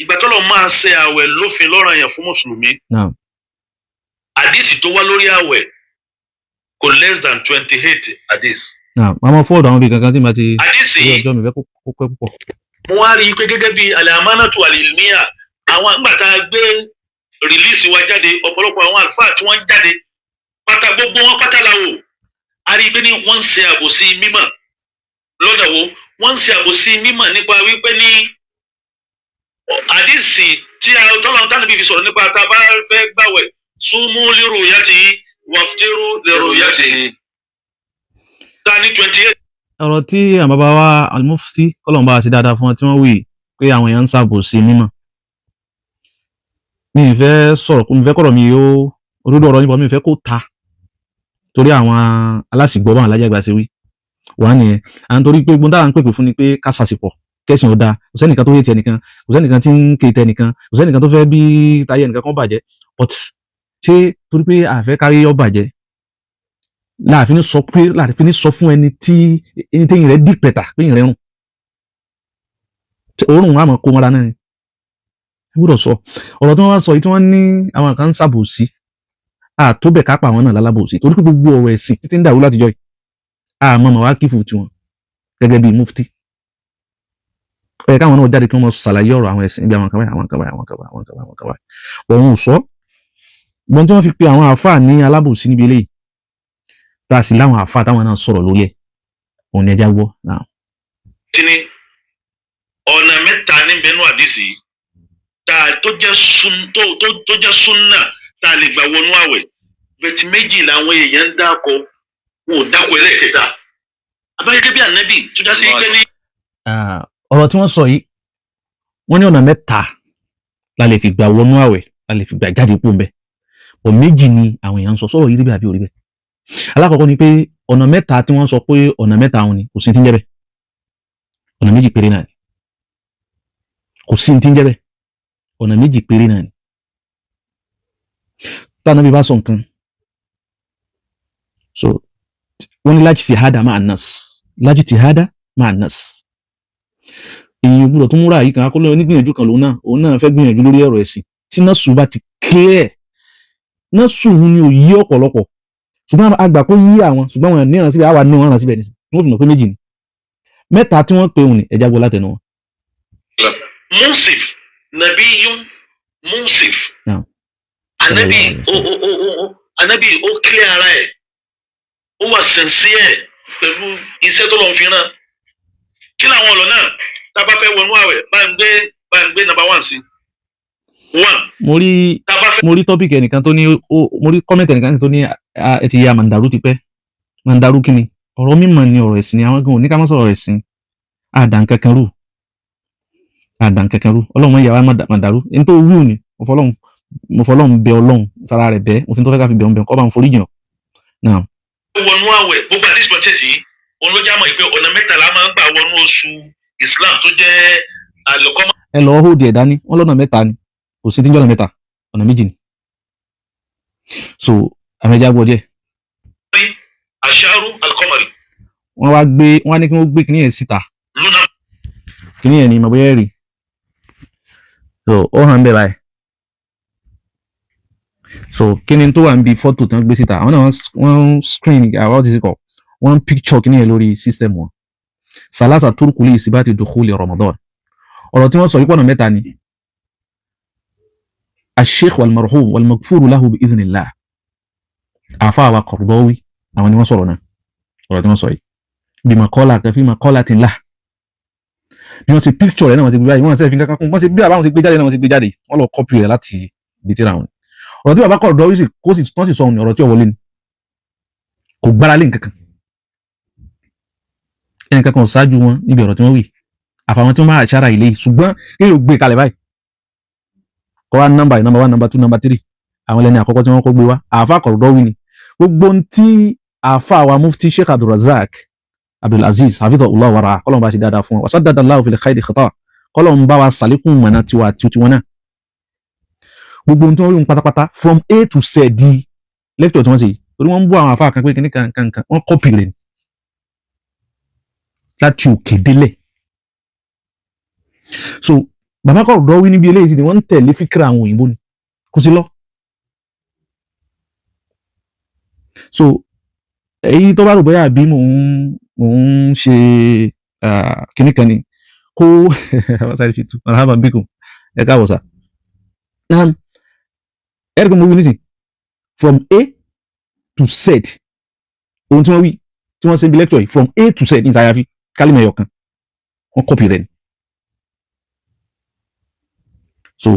ìgbà tó lọ máa ṣe àwẹ̀ lófin lọ́ranyàn fún mùsùlùmí àdìsí tó wá lórí àwẹ̀ kò less than 28 àdìs. Màmá fọ́ọ̀dù àwọn ibi kankan tí màá ti àdìsí ọjọ́ mi fẹ́ kó pẹ́ púpọ̀. mo wá rí i pé gẹ́gẹ́ bí al-amanatu al-ilmiya àwọn àgbà tá a gbé rìlíìsì wa jáde ọ̀pọ̀lọpọ̀ àwọn àlùfáà tí wọ́n jáde pátá gbogbo wọn pátá la wò a rí i pé ní wọ́n ń ṣe àbòsí mímọ̀ lọ́dọ̀ wo wọ́n ń ṣe àbòsí mímọ̀ nípa wípé ní àdìsí tí a tọ́lọ̀ tánà bíbí sọ̀rọ̀ nípa tá a bá fẹ́ gbàwẹ̀ sumu li ru'yatihi waftiru li ru'yatihi ta ní 28. Ọ̀rọ̀ tí àwọn bàbá wa al-Mufti kọ́lọ̀mbà ṣe dáadáa fún wọn tí wọ́n wí pé àwọn èèyàn ń ṣàbòsí mímọ̀. Mi ì fẹ́ sọ̀rọ̀ mi fẹ́ kọ̀rọ̀ mi yóò òdodo ọ̀rọ̀ nípa mi ì fẹ́ kó ta torí àwọn aláṣìgbọ́ bá àwọn alájàgbà ṣe wí wà nìyẹn à ń torí pé gbọ́n dáhà ń pèpè fún ni pé ká ṣàṣìpọ̀ kẹ́sìn ò dáa kò sẹ́nìkan tó yé ti ẹnìkan kò sẹ́nìkan tí ń ké tẹ ẹnìkan kò sẹ́nìkan tó fẹ́ bí táyé ẹnìkan kan bàjẹ́ but ṣé torí pé àfẹ́ kárí ọ bàjẹ́ láàfin ní sọ fún ẹni téyìn rẹ̀ dìpẹ̀tà péyìn rẹ̀ rùn òórùn àmọ́ kó mọ́ra náà ẹ gbọ́dọ̀ sọ ọ̀rọ̀ tí wọ́n wá sọ yìí tí wọ́n ní àwọn kan ń ṣàbòsí àtòbẹ̀ kápá àwọn náà lálábòsí torí pé gbogbo ọ̀rọ̀ ẹ̀sìn títí ń dàrú látijọ́ yìí àmọ́ màá wá kífù tiwọn gẹ́gẹ́ bíi mufti ó yẹ káwọn náà jáde kí wọ́n mọ ṣàlàyé ọ̀rọ̀ àwọn ẹ̀sìn níbi àwọn kan báyìí òun ò sọ gbọ́n tí wọ́n fi pe àwọn àáfàá ní alábòsí níbi eléyìí tá a sì láwọn àáfàá táwọn náà sọ̀rọ̀ lórí ẹ̀ òun ni ẹja gbọ́ náà. tí ni ọ̀nà mẹ́ta níbẹ̀ nínú àdìsí tó jẹ́ súnà tá a lè gbà wọnú àwẹ̀ bẹ̀tì méjì làwọn èèyàn ń dákọ wọn ò dákọ ẹlẹ́ẹ̀kẹta abáyégé bí ànábì tó dá sí ike ní. ọ̀rọ̀ tí wọ́n sọ yìí wọ́n ní ọ̀nà mẹ́ta la lè fi gbà wọnú àwẹ̀ la lè fi gbà jáde kú mbẹ́ ọ̀ méjì ni àwọn èèyàn ń sọ sọ̀rọ̀ yìí rí bẹ́ẹ̀ àbí orí bẹ́ẹ̀ alákọ̀ọ́kọ́ ni pé ọ̀nà mẹ́ta tí wọ́n sọ pé ọ̀nà mẹ́ta wọn ni kò sí ti ń jẹ́ bẹ́ẹ̀ ọ̀nà méjì péré náà ni kò sí ti ń jẹ́ bẹ́ẹ̀ ọ̀nà méjì péré náà ni táwọn bí bá sọ nǹkan so wọ́n ní lajtihada ma'a nas lajtihada ma'a nas èyí gbọ́dọ̀ tó múra yìí kan akọ́lọ́ onígbìyànjú kan òun náà fẹ́ gbìyànjú lórí ọ̀rọ̀ ẹ̀sìn tí násù bá ti clear násù ni ò yí ọ̀pọ̀lọpọ̀ ṣùgbọ́n àgbà kó yí àwọn ṣùgbọ́n wọn ní ìrànṣẹ́ síbẹ̀ àwa ní wọn ràn síbẹ̀ ní wọ́n fi mọ̀ pé méjì ni mẹ́ta tí wọ́n pe òun ní ẹja gbọ́ látẹnu wọn. Munsif nabiyun munsif anabi ó clear ara ẹ̀ ó wà sincere pẹ̀lú iṣẹ́ tó lọ́n fi rán kí làwọn ọ̀rọ̀ náà tá a bá fẹ́ wọnú àwẹ̀ bá ń gbé number 1 sí 1. mo rí tọ́pìkì ẹnìkan tó ní mo rí kọ́mẹ̀tì ẹnìkan tó ní ẹ ti ya màndàrú ti pẹ́ màndàrú kí ni ọ̀rọ̀ mímọ̀ ni ọ̀rọ̀ ẹ̀sìn ni àwọn gan òní ká má sọ̀rọ̀ ẹ̀sìn àdànkẹ́kẹ́ rú ọlọ́run mọ̀ ìyàwó màndàrú ẹni tó wú ni mo fọlọ́run bẹ ọlọ́run fara rẹ̀ bẹ́ òfin tó fẹ́ ká fi bẹ̀ ọ́n kọ́ bá ń forí jìn náà. wọnú àwẹ̀ gbogbo àdìsí pọ̀ tẹ̀tì òun ló já mọ̀ pé ọ̀nà mẹ́tàlá máa ń gbà wọnú oṣù Islam tó jẹ́ àlọ́kọ́mọ́. ẹ lọ́ọ́ hóòdì ẹ̀ dání wọ́n lọ́nà mẹ́ta ni kò sí tíjọ́ ọ̀nà mẹ́ta ọ̀nà méjì ni so àmẹ́jà gbọ́ díẹ̀. àṣàrù alqamari. wọ́n á ní kí wọ́n gbé kíní yẹn síta luna. kíní yẹn ni mo bóyá rí so ó hàn bẹ́ẹ̀ báyìí so kíni tó wà níbi fọ́tò tí wọ́n gbé síta àwọn náà wọ́n screen àwọn ti kọ̀ wọ́n picture kíní yẹn lórí system wọn salasa turkuli isibati dukhuli Ramadan ọ̀rọ̀ tí wọ́n sọ yìí pọ̀nà mẹ́ta ni. الشيخ والمرحوم والمغفور له بإذن الله àfáà wa Qaradawi àwọn ni wọ́n sọ̀rọ̀ náà ọ̀rọ̀ tí wọ́n sọ yìí bí maqala fi maqalatin lah bí wọ́n ti picture rẹ̀ náà wọ́n ti gbé báyìí wọ́n ti fi kankan kún wọ́n ti bí àbáwọn ti gbé jáde náà wọ́n ti gbé jáde wọ́n lọ copy rẹ̀ láti ibi tí ra wọn ọ̀rọ̀ tí bàbá Qaradawi sì kó sì tán sì sọ ọ̀rọ̀ tí ò wọlé ni kò gbára lé nǹkankan ẹnìkankan ò ṣáájú wọn níbi ọ̀rọ̀ tí wọ́n wí àfàwọn tí wọ́n máa ṣára ilé yìí ṣùgbọ́n kí yóò gbé kalẹ̀ báyìí kọ́ wá number 1 number 2 number 3 àwọn ẹlẹ́ni àkọ́kọ́ tí wọ́n kọ́ gbé wá àáfà Qaradawi ni gbogbo tí àáfà wa mufti Sheikh Abdulrazak Abdulaziz hafidhahullah wara kọ́lọ́n bá ṣe dáadáa fún wa wa saddadallahu fil khayri khata kọ́lọ́n bá wa sàlékún mọ̀nà tiwa àti wọn náà gbogbo tí wọ́n rí wọn pátápátá from A to Z di lecture tí wọ́n ṣe torí wọ́n ń bú àwọn àáfà kan pé kíní kan wọ́n kọ́pì rẹ̀ láti òkè délẹ̀ so bàbá Qaradawi níbi eléyìí sì ni wọ́n ń tẹ̀lé fíkìrà àwọn òyìnbó ni kò sí lọ. so èyí tó bá rò bóyá àbí mò ń ṣe kíní kan ni kó sáré ṣe tu marhaban bikum ẹ káàbọ̀ sá. ẹ̀rí kan mo wí nísìn from A to Z ohun tí wọ́n wí tí wọ́n ṣe bí lecture yìí from A to Z ní ìtàyàfi kálímà ẹ̀yọ̀ kan wọ́n copy rẹ̀ ni. so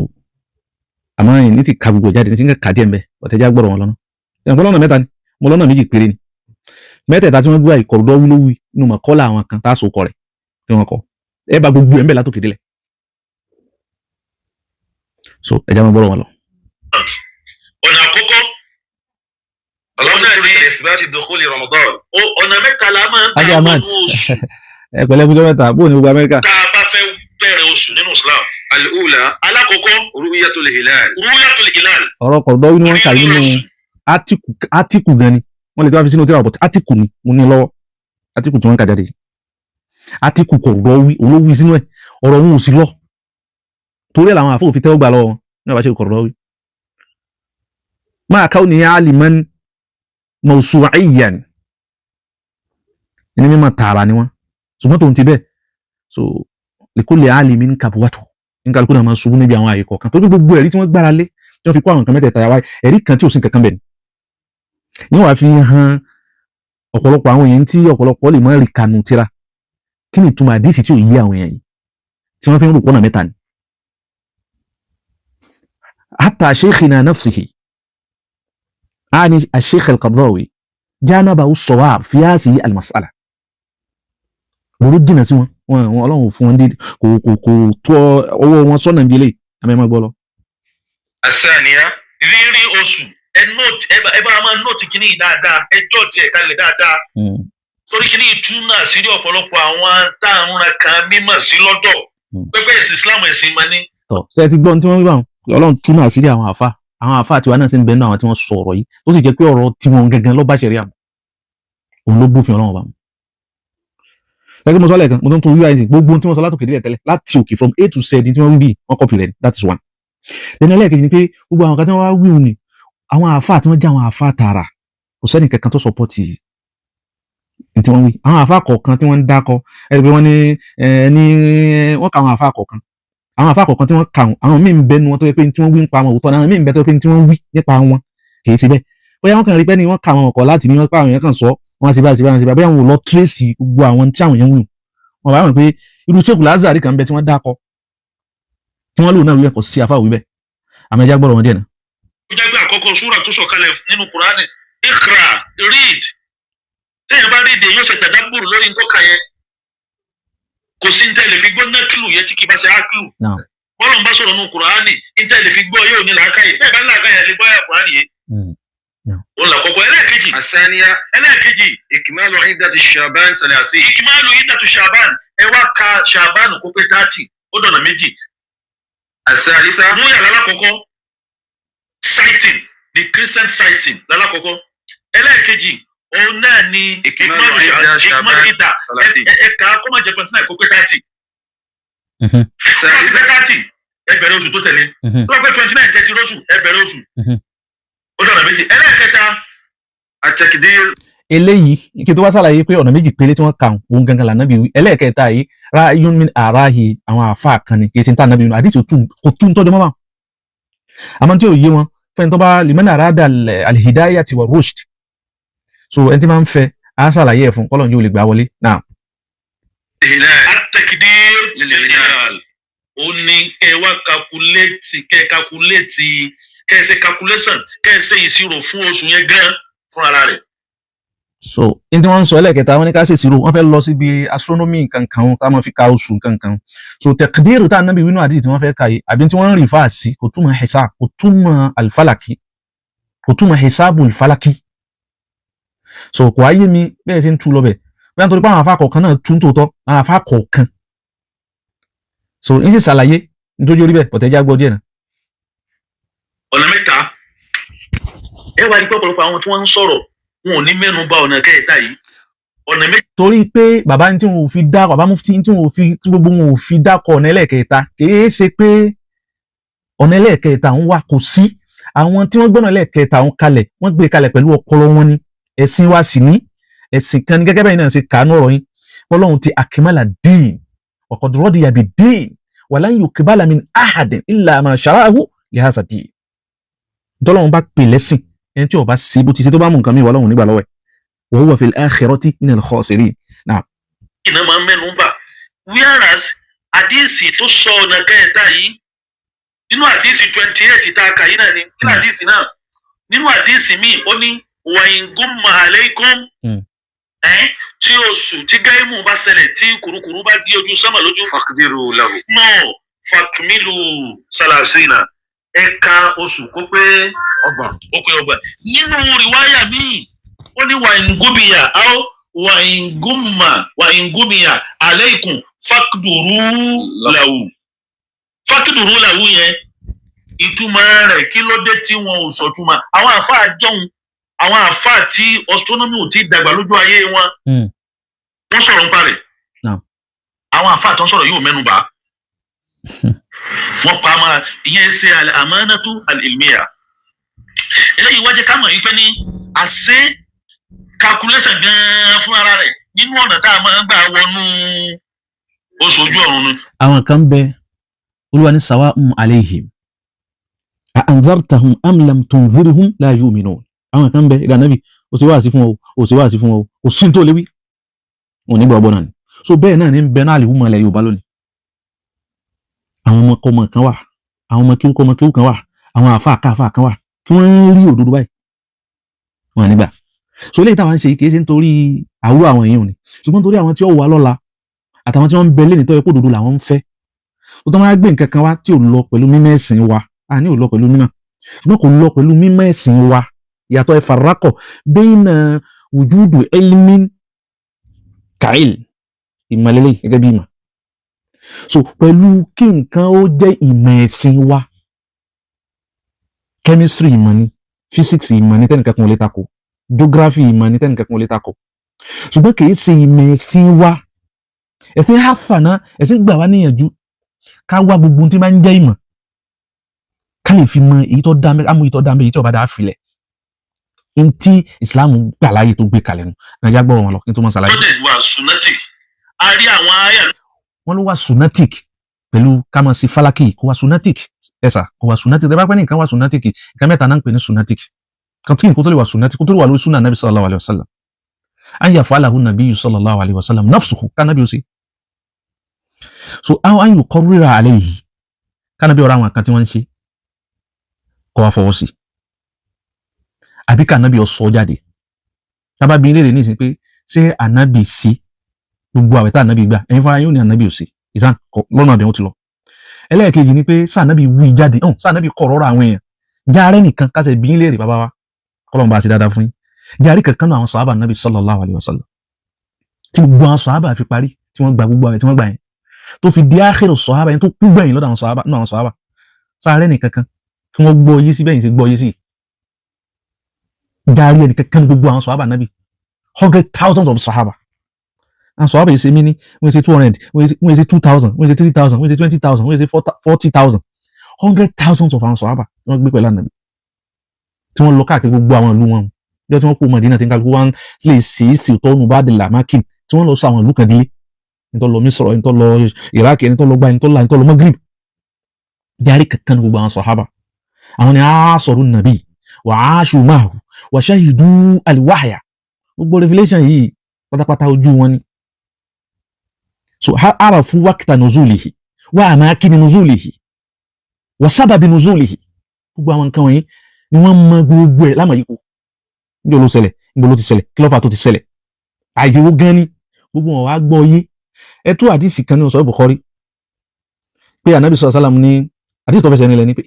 àmọ́ ẹ̀yìn ní ti ka gbogbo jáde ní ti ń kà díẹ̀ mbẹ́ ọ̀tẹ́jà gbọ́dọ̀ wọn lọ́nà ẹ̀kọ́ lọ́nà mẹ́ta ni mo lọ́nà méjì péré ni mẹ́tẹ̀ẹ̀ta tí wọ́n gbé Qaradawi ló wí inú mọ̀ kọ́lá àwọn kan tá a so kọ rẹ̀ tí wọ́n kọ́ ẹ bá gbogbo ẹ̀ ń bẹ̀ látòkè délẹ̀ so ẹ̀já máa gbọ́dọ̀ wọn lọ. ọ̀nà àkọ́kọ́ ọ̀nà ní ìsìbáàtì dukhuli Ramadan ọ̀nà mẹ́ta la máa ń gbà wọnú oṣù. ẹ pẹ̀lẹ́ fúnjọ́ mẹ́ta bóun ni gbogbo Amẹ́ríkà. tá a bá fẹ́ bẹ̀rẹ̀ oṣù nínú Islam. al-ula alákọ̀ọ́kọ́ ru'yatul hilal. ru'yatul hilal. ọ̀rọ̀ Qaradawi ni wọ́n kà nínú átíkù gan ni wọ́n lè tó wá fi sínú tíra but átíkù ni mo ní lọ́wọ́ átíkù tí wọ́n kà jáde átíkù Qaradawi olówó sínú ẹ̀ ọ̀rọ̀ òun ò sí lọ torí ẹ̀ làwọn àfọwọ́ fi tẹ́wọ́ gbà lọ́wọ́ wọn ní àbáṣe Qaradawi. máa káwọn ní aliman mawsu'iyyan ẹni mímọ̀ tààrà ni wọ́n ṣùgbọ́n tó ń ti bẹ́ẹ̀ so likulli alimin kabwatu nǹkan kó náà máa ṣubú níbi àwọn àyè kọ̀ọ̀kan torí gbogbo ẹ̀rí tí wọ́n gbára lé tí wọ́n fi kó àwọn nǹkan mẹ́tẹ̀ẹ̀ta yà wá ẹ̀rí kan tí ò sí kankan bẹ̀ ni wọ́n wá fi hàn ọ̀pọ̀lọpọ̀ àwọn èèyàn tí ọ̀pọ̀lọpọ̀ lè má rí kanu tíra kí ni ìtumọ̀ àdísì tí ò yí àwọn èèyàn yìí tí wọ́n fi ń rò pọ́nà mẹ́ta ni. hatta shaykhina nafsihi ani al-shaykh al-Qaradawi janabahu as-sawab fi hadhihi al-mas'ala lórí jìnnà sí wọn ọlọ́run fún wọn dé kò tó ọwọ́ wọn sọ́nà ìbílẹ àmì ẹmọ gbọ́ lọ. àṣàníyá rírí oṣù ẹ bá máa nọ́ọ̀tì kìíní yìí dáadáa ẹjọ́ tiẹ̀ kalẹ̀ dáadáa torí kìíní ìtúnà sírí ọ̀pọ̀lọpọ̀ àwọn táwọn kan mímọ̀ sí lọ́dọ̀ pẹ́pẹ́ ẹ̀sìn Islam ẹ̀sìn mọ́ ní. tọ́ ṣe ti gbọ́ ohun tí wọ́n wí báwọn ọlọ́run túnà sírí àwọn àfa tiwa náà sì ń bẹ nínú àwọn tí wọ́n sọ ọ̀rọ̀ yìí ó sì jẹ́ pé ọ̀rọ̀ tiwọn gangan ló bá ṣẹ̀rí àwọn òun ló bófin ọlọ́run bá wọn. gẹ́gẹ́ mo sọ lẹ́ẹ̀kan mo tún wíwá ẹ̀sìn gbogbo ohun tí wọ́n sọ látòkè délẹ̀ tẹ́lẹ̀ láti òkè from A to Z tí wọ́n wí bí wọ́n copy rẹ̀ that is one. lẹ́nu ẹlẹ́ẹ̀kejì ni pé gbogbo àwọn kan tí wọ́n wá wíwù ni àwọn àfa tí wọ́n jẹ́ àwọn àfa tààrà kò sẹ́ni kankan tó sọpọ́tì tí wọ́n wí àwọn àfa kọ̀ọ̀kan tí wọ́n ń dákọ ẹ̀rí pé wọ́n ní wọ́n ka àwọn àfa kọ̀ọ̀kan tí wọ́n kà àwọn míì ń bẹ nu wọn tó yẹ pé tí wọ́n wí nípa àwọn òótọ́ náà àwọn míì ń bẹ tó yẹ pé tí wọ́n wí nípa wọn kì í ṣe bẹ́ẹ̀ bóyá wọ́n kàn rí pé ní wọ́n kà àwọn ọkọ̀ láti ní wọ́n pa àwọn èèyàn kan sọ wọ́n ṣe báyìí bóyá wọn ò lọ tírèsì gbogbo àwọn tí àwọn èèyàn wù wọn bá wọn pé irú Sheikh Al-Azhari kan bẹ tí wọ́n dákọ tí wọ́n lò náà wí ẹ̀kọ́ sí afáwí bẹ́ẹ̀ àmọ́ ẹja gbọ́dọ̀ wọn díẹ̀ náà. ó jẹ́ pé àkọ́kọ́ súrà tó sọ̀kalẹ̀ nínú Kùránì Iqra read téèyàn bá read èèyàn ṣe tadabbur lórí nǹkan yẹn kò sí níta ilé fi gbọ́ nákìlù yẹn tí kì í bá ṣe ákìlù bọ́lá ń bá sọ̀rọ̀ nínú Kùránì níta ilé fi gbọ́ yóò ní làákàyè bẹ́ẹ̀ bá làákàyè lè gbọ́ àyà Kùránì yẹn. ó là kọ́kọ́ ẹlẹ́ẹ̀kejì. àṣàníyá ẹlẹ́ẹ̀kejì ikmalu iddati Sha'ban 30. ikmalu iddati Sha'ban ẹ wá ka Sha'ban kó pé 30 ó dọ̀nà méjì. àṣàlísà múyà lálákọ̀ọ́kọ́ sighting the Christian sighting lálákọ̀ọ́kọ́ ẹlẹ́ẹ̀kejì òun náà ni ikmalu idda ẹ̀ka kó má jẹ́ 29 kó pé 30. àṣàlísà 30 ẹgbẹ̀rẹ̀ oṣù tó tẹ̀lé tó bá pé 29 tẹ̀tí lóṣù ẹgbẹ̀rẹ̀ oṣù ó dọ̀nà méjì. ẹlẹ́ẹ̀kẹta at-takdir. eléyìí kí tó wá sàlàyé pé ọ̀nà méjì péré tí wọ́n kà òun gangan là nábì wí ẹlẹ́ẹ̀kẹta yìí ra'yun min arahi àwọn àfa kan ni kì í ṣe ń tà nábì wí àdìsí kò tún tọ́jú mọ́mọ́ àmọ́ tí ò yé wọn fẹ́ni tó bá liman arada al-hidayati wa rushd so ẹni tí máa ń fẹ́ á sàlàyé ẹ̀ fún kọ́lọ̀ yóò lè gbà wọlé náà. at-takdir lil-hilal ó ní kẹ́ wá kakuléètì kẹ́ ṣe calculation kẹ́ ṣe ìṣirò fún oṣù yẹn gan fún ara rẹ̀. so ní tí wọ́n ń sọ ẹlẹ́kẹta wọ́n ní ká ṣèṣirò wọ́n fẹ́ lọ síbi astronomy kankan ká máa fi ka oṣù kankan so tẹkidiru tá a nábì wínú àdìsí tí wọ́n fẹ́ ka yìí àbí tí wọ́n ń rí fáàsì kò túmọ̀ hisab kò túmọ̀ alifalaki kò túmọ̀ hisabu alifalaki so kò ayé mi bẹ́ẹ̀ ṣe ń tú lọ bẹ̀ bẹ́ẹ̀ nítorí pé àwọn afá kọ̀ọ̀kan náà tún tòótọ́ àwọn afá kọ̀ọ̀kan so n sì ṣàlàyé nítorí orí bẹ́ẹ̀ pọ̀tẹ́jà gbọ́ díẹ̀ náà. ọ̀nà mẹ́ta ẹ wá rí pọ̀pọ̀lọpọ̀ àwọn tí wọ́n ń sọ̀rọ̀ wọn ò ní mẹ́nu bà ọ̀nà kẹta yìí ọ̀nà méjì. torí pé bàbá tí wọn ò fi dá bàbá mufti tí wọn ò fi tí gbogbo wọn ò fi dákọ̀ ọ̀nà ẹlẹ́ẹ̀kẹta kìí ṣe pé ọ̀nà ẹlẹ́ẹ̀kẹta ń wà kò sí àwọn tí wọ́n gbọ́nà ẹlẹ́ẹ̀kẹta ń kalẹ̀ wọ́n gbé kalẹ̀ pẹ̀lú ọpọlọ wọn ni ẹ̀sìn wa sì ní ẹ̀sìn kan ní gẹ́gẹ́ bẹ́ẹ̀ náà ṣe kàánú ọ̀rọ̀ yín Ọlọ́run ti akimala dín ọ̀kọ̀d radiya bid dín walan yuqbala min ahadin illa ma shara'ahu li hadha dín tọ́lọ́run bá pè lẹ́sìn ẹni tí ó bá ṣe bó ti ṣe tó bá mú nǹkan mi wà Ọlọ́run nígbà lọ́wọ́ ẹ̀ wa huwa fil akhirati minal khasirin. iná máa ń mẹ́nu bà whereas àdíìsì tó sọ ọ̀nà kẹta yìí nínú àdíìsì 28 tá a kà yìí náà ni kí ni àdíìsì náà nínú àdíìsì míì ó ní wàyíngún màálẹ́kùn tí oṣù tí gáímù bá ṣẹlẹ̀ tí kùrukùru bá di ojú sánmà lójú. fàkìdìrú lahu. no fàkìmílù salasina ẹ̀ka oṣù kó pé ọgbọ̀n. ó pé ọgbọ̀n. nínú rìwáyà míì ó ní wàyíngúnmìyà áó wàyíngúnmìyà alaykum fàkìdìrú lahu. fàkìdìrú lahu yẹn ìtumọ̀ rẹ̀ kí ló dé tí wọn ò sọ̀túnmọ̀ àwọn àfáà jọ̀hún àwọn àfáà tí astronomy ò ti dàgbà lójú ayé wọn wọ́n sọ̀rọ̀ nípa rẹ̀ àwọn àfáà tó ń sọ̀rọ̀ yóò mẹ́nu bà wọ́n pa á mọ́ra ìyẹn ṣe al-amanatu al-ilmiya eléyìí wá jẹ́ ká mọ̀ yìí pé ní àṣẹ calculation gan-an fún ara rẹ̀ nínú ọ̀nà tá a máa ń gbà wọnú oṣù ojú ọ̀run ni. àwọn kan bẹ Olúwa ní sawa'un alayhim a anzartahum am lam tunzirhum la yu'minun àwọn kan bẹ ìdá Nábì ó ṣe wáàsí fún ọ ó ṣe wáàsí fún ọ kò sí tó léwí wọn ní gbọ́gbọ́ náà ni so bẹ́ẹ̀ náà ní bẹ náà lè wúmọ̀ ilẹ̀ Yorùbá lónìí àwọn ọmọ kọmọ kan wà àwọn ọmọ kíw kọmọ kíw kan wà àwọn àfáà káfáà kan wà kí wọ́n rí òdodo báyìí wọn nígbà so eléyìí táwọn ń ṣe kìí ṣe nítorí àwúrò àwọn èèyàn ni ṣùgbọ́n nítorí àwọn tí ó wà lọ́la àtàwọn tí wọ́n ń bẹ lé nítorí pé òdodo làwọn ń fẹ́ ó tán wá gbé nǹkan kan wá tí ò lọ pẹ̀lú mímọ́ ẹ̀sìn wa àní ò lọ pẹ̀lú mímọ́ ṣùgbọ́n kò lọ pẹ̀lú mímọ́ ẹ̀sìn wa yàtọ̀ ìfarakọ̀ bayna wujudu ilmin ka'il ìmọ̀lélẹ̀ gẹ́gẹ́ bí ìmọ̀ so pẹ̀lú kí nǹkan ó jẹ́ ìmọ̀ ẹ̀sìn wa chemistry ìmọ̀ ni physics ìmọ̀ ni tẹ́nìkan kan ò lè takò geography ìmọ̀ ni tẹ́nìkan kan ò lè takò ṣùgbọ́n kì í ṣe ìmọ̀ ẹ̀sìn wa ẹ̀sìn hafana ẹ̀sìn gbà wá níyànjú ká wá gbogbo tí máa ń jẹ́ ìmọ̀ ká lè fi mọ èyí tó dá mẹ́ta amú èyí tó dá mẹ́ta èyí tó bá dá filẹ̀ ntí Islam gbà láàyè tó gbé kalẹ̀ nù nàìjíríà gbọ́ wọn lọ kí n tó mọ̀ ṣàlàyé. lọ́dẹ̀ wà sunnatic a rí àwọn àyà. wọ́n ló wà sunnatic pẹ̀lú ká máa ṣe falaki kó wà sunnatic ẹ̀sà kó wà sunnatic tẹ́ bá pẹ́ ní nǹkan wà sunnatic nǹkan mẹ́ta náà ń pè ní sunnatic kan tí nǹkan tó lè wà sunnatic kó tó lè wà lórí sunna nabi sallallahu alayhi wa sallam an yaf'alahu nabiyyu sallallahu alayhi wa sallam nafsuhu ká nabi ó sì so an yuqarrira alayhi ká nabi ọ̀rọ̀ àwọn kan tí wọ́n ń ṣe kó wá fọwọ́ sí àbí ká ànábì ọ̀sọ́ jáde tábà bí léèrè ní ìsìn pé ṣé ànábì sí gbogbo àwẹ̀ tá ànábì gbà ẹ̀yin fara yóò ní ànábì ò sí ìsàn lọ́nà àbẹ̀wò ti lọ ẹlẹ́ẹ̀kejì ni pé sànábì wí jáde sànábì kọ̀ ọ̀rọ̀ àwọn èèyàn járe nìkan kásẹ̀ bí léèrè bàbá wa kọ́lọ́mù bá a ṣe dáadáa fún yín járe kankan náà àwọn sàhábà ànábì sallallahu alaihi wasallam tí gbogbo àwọn sàhábà fi parí tí wọ́n gba gbogbo àwẹ̀ tí wọ́n gbà yẹn tó fi di ákhírù sàhábà yẹn tó kú gbẹ̀yìn lọ́dọ̀ àwọn sàhábà sáré nìkan kan kí wọ́n gbọ́ yé sí bẹ́yìn sí gbọ́ yé sí járe ẹnì kankan gbogbo àwọn sàhábà ànábì 100,000 of sàhábà àwọn sàhábà yìí ṣe mí ní wọ́n ṣe 200 wọ́n ṣe 2,000 wọ́n ṣe 3,000 wọ́n ṣe 20,000 wọ́n ṣe 40,000 100,000 of àwọn sàhábà wọ́n gbé pẹ̀lú ànábì tí wọ́n lọ káàkiri gbogbo àwọn ìlú wọn jẹ́ tí wọ́n kó Mádínà tí ń kálukú wọn lè ṣe é sí ìtọ́nù bá dé làmákìn tí wọ́n lọ sọ àwọn ìlú kan dílé ẹni tó lọ Mísírọ̀ ẹni tó lọ Iraq ẹni tó lọ gbá ẹni tó lọ ẹni tó lọ Maghrib járe kankan gbogbo àwọn sàhábà àwọn ni àásọ̀rọ̀ nàbí wà áṣù máàhù wà ṣáhìdú àlìwáhàyà gbogbo revelation yìí pátápátá ojú wọn ni so arafu wákìtà nuzulihi wà àmàkìní nuzulihi wà sábàbí nuzulihi gbogbo àwọn nǹkan wọ̀nyí ni wọ́n mọ gbogbo ẹ̀ lámà yípo ní olóò ṣẹlẹ̀ ní olóò ti ṣẹlẹ̀ kí ló fà tó ti ṣẹlẹ̀ àyẹ̀wò gan ni gbogbo wọn wá gbọ́ yé ẹ tú àdìsí kan ní Sahih Bukhari pé ànábì sallallahu alaihi wasallam ní àdìsí tó fẹsẹ̀ nílẹ̀ ni pé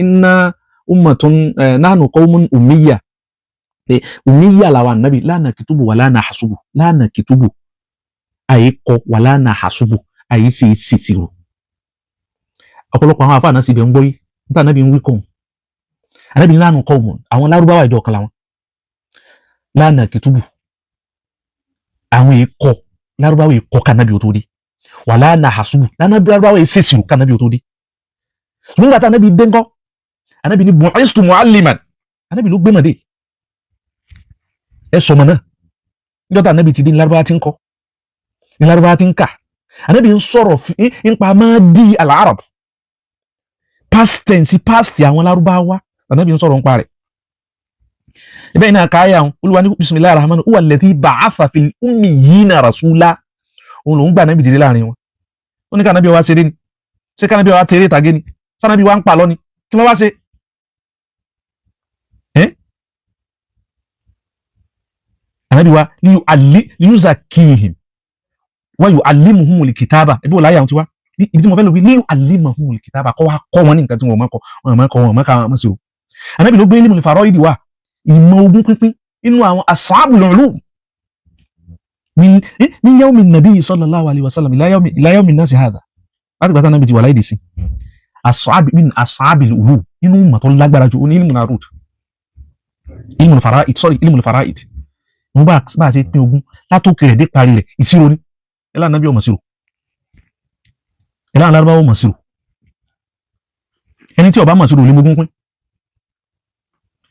inna ummatun nahnu qawmun ummiya pé ummiya làwọn ànábì la naktubu wa la nahsubu la naktubu àyè kọ wa la nahsubu àyè sì ṣèṣirò ọ̀pọ̀lọpọ̀ àwọn àfáà náà sì bẹ̀ ń gbọ́ yìí níta ànábì ń wí kọ́ ànábì ní nahnu qawmun àwọn lárúbáwá ìjọ kan làwọn la naktubu àwọn èèkọ lárúbáwá èèkọ kànábì ó tó dé wàlá nahasubu lárúbáwá èsèsìrò kànábì ó tó dé nígbà tá ànábì dé ńkọ́ ànábì ní bu'istu mu'alliman ànábì ló gbé mọ̀dé ẹ sọmọ náà níjọ́ tá ànábì ti dé ní lárúbáwá ti ń kọ́ ní lárúbáwá ti ń kà ànábì ń sọ̀rọ̀ nípa madi al-arab past tense past àwọn lárúbáwá ànábì ń sọ̀rọ̀ nípa rẹ̀ ibẹ̀ iná káyà olúwa ní bismillahir rahmanir huwa alladhi ba'atha fil ummiyina rasula òun lòún gbà ànábì dìde láàrin wọn ó ní ká ànábì wá ṣeré ni ṣé ká ànábì wá tẹ̀rẹ̀ tàgé ni sànábì wá ń pa lọ ni kí ló wá ṣe ànábì wá liyuzakihim wa yu'allimuhumul kitaba ibi wò láyà wọn ti wá ibi tí mo fẹ́ lò bí liyu'allimuhumul kitaba kọ́ wá kọ́ wọn ní nǹkan tí wọn máa kọ́ sí o ànábì ló gbé ilmul faraidi wá ìmọ̀ ogún pínpín inú àwọn ashabul ulum min yawmi nabi sallallahu alaihi wasallam ila yawmi nasi hadha láti gbàtà náà bí ti wà láìdí sí ashabil ulum inú mọ̀ tó lágbára jù ní ilmul narud ilmul faraid wọ́n bá ṣe pín ogún látòkè rẹ̀ dé parí rẹ̀ ìṣirò ní ẹlá náà bí ọmọ ṣírò ẹlá alárúbáwọ̀ ọmọ ṣírò ẹni tí ó bá mọ̀ ṣírò lè mogún pín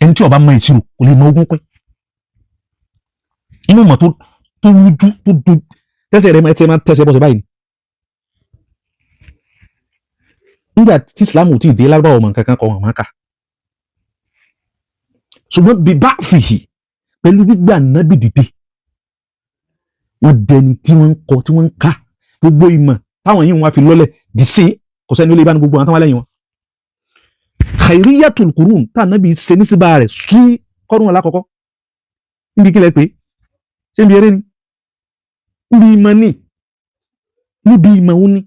ẹni tí ó bá mọ̀ ìṣirò kò lè mọ̀ ogún pín inú mọ̀ tó rújú tó do tẹ́sẹ̀ rẹ̀ ẹ máa tẹ́sẹ̀ bọ́sẹ̀ báyìí nígbà tí Islam ò tí ì dé lárúbáwọ̀ ọmọ nǹkan kan kọ wọn máa kà ṣùgbọ́n bí bá fìhì pẹ̀lú gbígbà nábì dìde wọ́n dẹni tí wọ́n ń kọ tí wọ́n ń ká gbogbo ìmọ̀ táwọn yìí wọ́n fi lọ́lẹ̀ dì sí kò sẹ́ni ó lè bá ní gbogbo àwọn táwọn lẹ́yìn wọn. khairiyatul qurun tá nábì ṣe ní síbá rẹ̀ sí kọ́rùn alákọ̀ọ́kọ́ níbi kílẹ̀ pé ṣé níbi eré ni níbi ìmọ̀ ni níbi ìmọ̀ òun ni.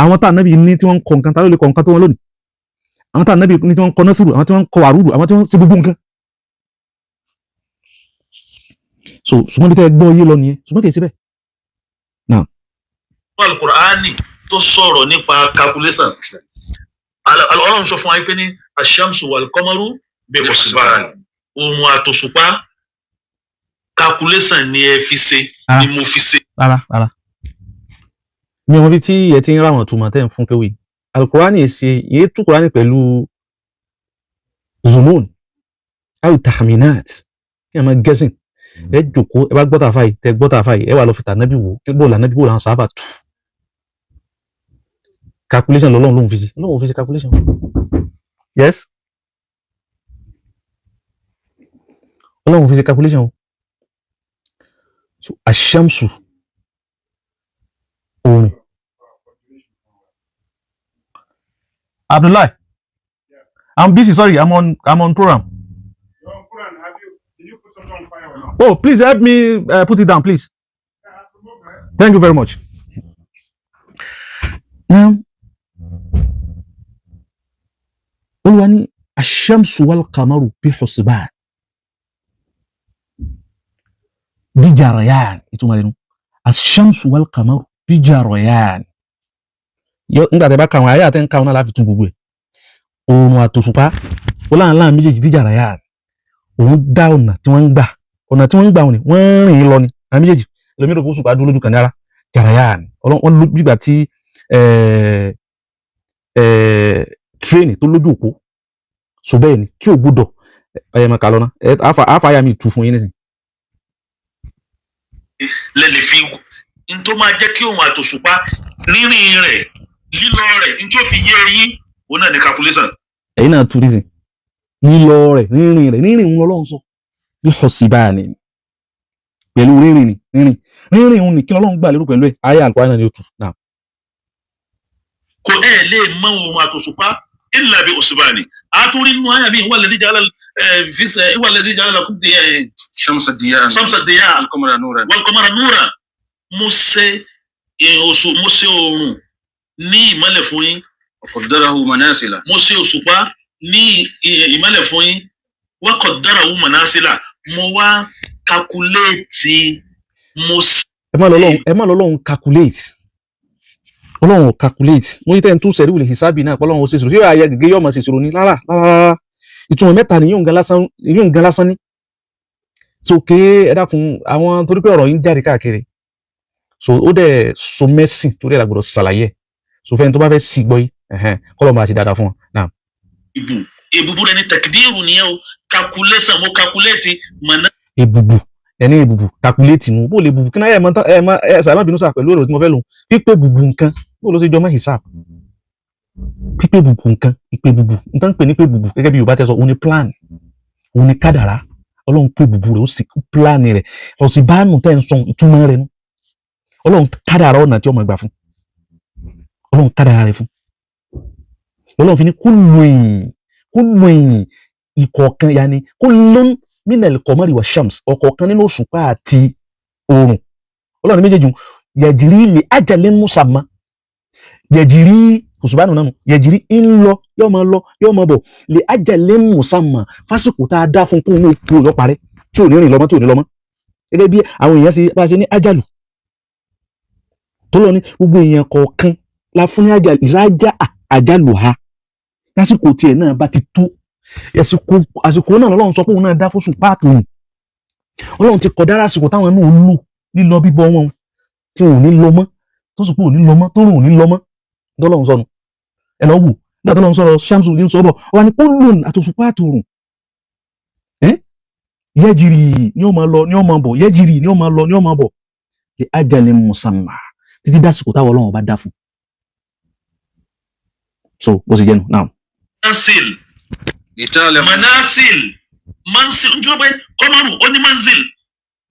àwọn tá nábì ní tí wọ́n ń kọ nǹkan tá ló lè kọ nǹkan tó wọn lónìí àwọn tá nábì ní tí wọ́n ń kọ násùrù àwọn tí wọ́n ń kọ àrùrù àwọn tí wọ́n ń ṣe gbogbo nǹkan. so ṣùgbọ́n bí tẹ́ ẹ gbọ́ yé lọ nìyẹn ṣùgbọ́n kì í ṣe bẹ́ẹ̀. náà. Al-Qur'ani tó sọ̀rọ̀ nípa calculation Ọlọ́run sọ fún wa pé ní ash-shamsu wal-qamaru bi-husban òun àtòṣùpá calculation ni ẹ fi ṣe ni mo fi ṣe. rárá mi ò mọ bí tí ẹ ti ń ráwọn túmọ̀ tẹ́ ń fún kéwì Al-Qur'ani ṣe yé tú Qur'ani pẹ̀lú zumun aw tahminat kí ẹ máa gẹ́sìn ẹ jòkó ẹ bá gbọ́tà fáyì tẹ gbọ́tà fáyì ẹ wà lọ fìtà nábì wò kí bóòlù ànábì bóòlù àwọn sábà tù calculation lọ́lọ́run lóhun fi ṣe lóhun fi ṣe calculation yes ọlọ́run fi ṣe calculation so ash-shamsu oòrùn Abdullahi I'm busy sorry I'm on program. Oh, please help me put it down, please. Thank you very much. Now, Olúwa ní ash-shamsu wal-qamaru bi-husban bi-jarayan ìtumọ̀ rẹ̀ nù ash-shamsu wal-qamaru bi-jarayan nígbà tẹ́ bá kàwọn ayé àtẹ́ ń kàwọn náà láfi tún gbogbo ẹ̀ oòrùn àtòṣùpá ó láàrín méjèèjì bi-jarayan òun dá ọ̀nà tí wọ́n ń gbà wọn ni wọ́n rìn lọ ni àwọn méjèèjì ẹlòmíràn kó ṣùpá dúró lójú kan ní ara jàráyà ni wọ́n ló gbígbà tí tírẹ́ẹ̀nì tó lójú òpó so bẹ́ẹ̀ ni kí o gbọ́dọ̀ ẹ̀yẹ máa kà lọ́nà àfàyà mi tù fún yín nísìn. lẹ́lẹ̀ fi n tó máa jẹ́ kí òun àtòṣùpá rírìn rẹ̀ lílọ rẹ̀ n tó fi yé eyín òun náà ní calculation. ẹ̀yin náà tu nísìn lílọ rẹ̀ rírìn òun lọ́lọ́run sọ bí husbani pẹ̀lú rírìn òun ní kí Ọlọ́run gbà lérò pẹ̀lú ẹ̀ ayé Al-Qur'ani náà ni ó tù náà. kò lè mọ òun àtòṣùpá illa bi husbani àtúrí nínú ayé mi huwa alladhi ja'ala lakum shamsa diyan wal-qamara nuran mo ṣe oòrùn ní ìmọ́lẹ̀ fún yín wa qaddarahu manasila mo ṣe òṣùpá ní ìmọ́lẹ̀ fún yín wa qaddarahu manasila mo wá calculate ẹ má lọ́lọ́run calculate Ọlọ́run calculate mo ní tẹ́ni tún sẹ̀rí wùlẹ̀ hisabi náà pọ́lọ́run ó ṣe ìṣòro yóò ayẹ gẹ́gẹ́ yóò máa ṣe ìṣòro ní rárá ìtumọ̀ mẹ́ta ni yóò ń gan lásán ní so ké ẹ dákun àwọn torí pé ọ̀rọ̀ yìí ń jáde káàkiri so ó dẹ̀ so mẹ́sìn torí ẹ̀ la gbọ́dọ̀ ṣàlàyé so fẹ́ni tó bá fẹ́ sì gbọ́ yìí kọ́lọ̀ máa ṣe dáadáa fún wọn náà. Èbùbù rẹ ni tẹkidiru nìyẹn o calculation mo calculate mọ̀nà. èbùbù calculate mu bó lè bùbù kí náà ẹ sàmà bínú sà pẹ̀lú èrò tí mo fẹ́ lò pípé bùbù nǹkan bó ló ṣe jọ mọ́ hisab pípé bùbù nǹkan ìpè bùbù nǹkan pè ní pé bùbù gẹ́gẹ́ bí Yorùbá tẹ́ sọ òun ni plan òun ni kádàrá Ọlọ́run pé bùbù rẹ̀ ó sì plan rẹ̀ ọ̀sìn báànù tẹ́ ń sọ ìtumọ̀ rẹ̀ nù Ọlọ́run kádàrá ọ̀nà tí ọmọ gbà fún Ọlọ́run kádàrá rẹ̀ fún Ọlọ́run fi ní kúlù ẹ̀yìn ìkọ̀ọ̀kan yanni kullun minal qamari wa shams ọ̀kọ̀ọ̀kan nínú òṣùpá àti oòrùn Ọlọ́run méjèèjì yajri li ajalin musamma yajri òṣùpá nù yajri ń lọ yóò máa bọ̀ li ajalin musamma fásitì tá a dá fún kóun ní ojú ọ̀yọ́ parẹ́ tí ò ní rìn lọ́mọ́ tí ò ní lọ́mọ́ gẹ́gẹ́ bí àwọn èèyàn ṣe bá ṣe ní ajalu tó lọ ní gbogbo èèyàn kọ̀ọ̀kan la fún ní ajalu ìsájà àjálù ha lásìkò tiẹ̀ náà bá ti tó àsìkò náà lọ́lọ́run sọ pé òun náà dá fóṣù páàtó ni Ọlọ́run ti kọ̀dára àsìkò táwọn náà lò lílọ bíbọ wọn tí wọn ò ní lọ mọ́ tó sì pé ò ní lọ mọ́ tó rùn ò ní lọ mọ́ tọ́lọ́run sọnù ẹ lọ wù nígbà tọ́lọ́run sọ̀rọ̀ Ṣámsù ní sọ́bọ̀ wà ní kullun àtòṣù páàtó rùn yẹ́jìrì ni ó máa lọ ni ó máa bọ̀ yẹ́jìrì ni ó máa lọ ni ó máa bọ̀ li ajalin musamma títí dásìkò táwọn Ọlọ́run bá dá fún so bó ṣe jẹ́nu now. Mansil njẹ́ pé kọ́mọ́rù ó ní manzil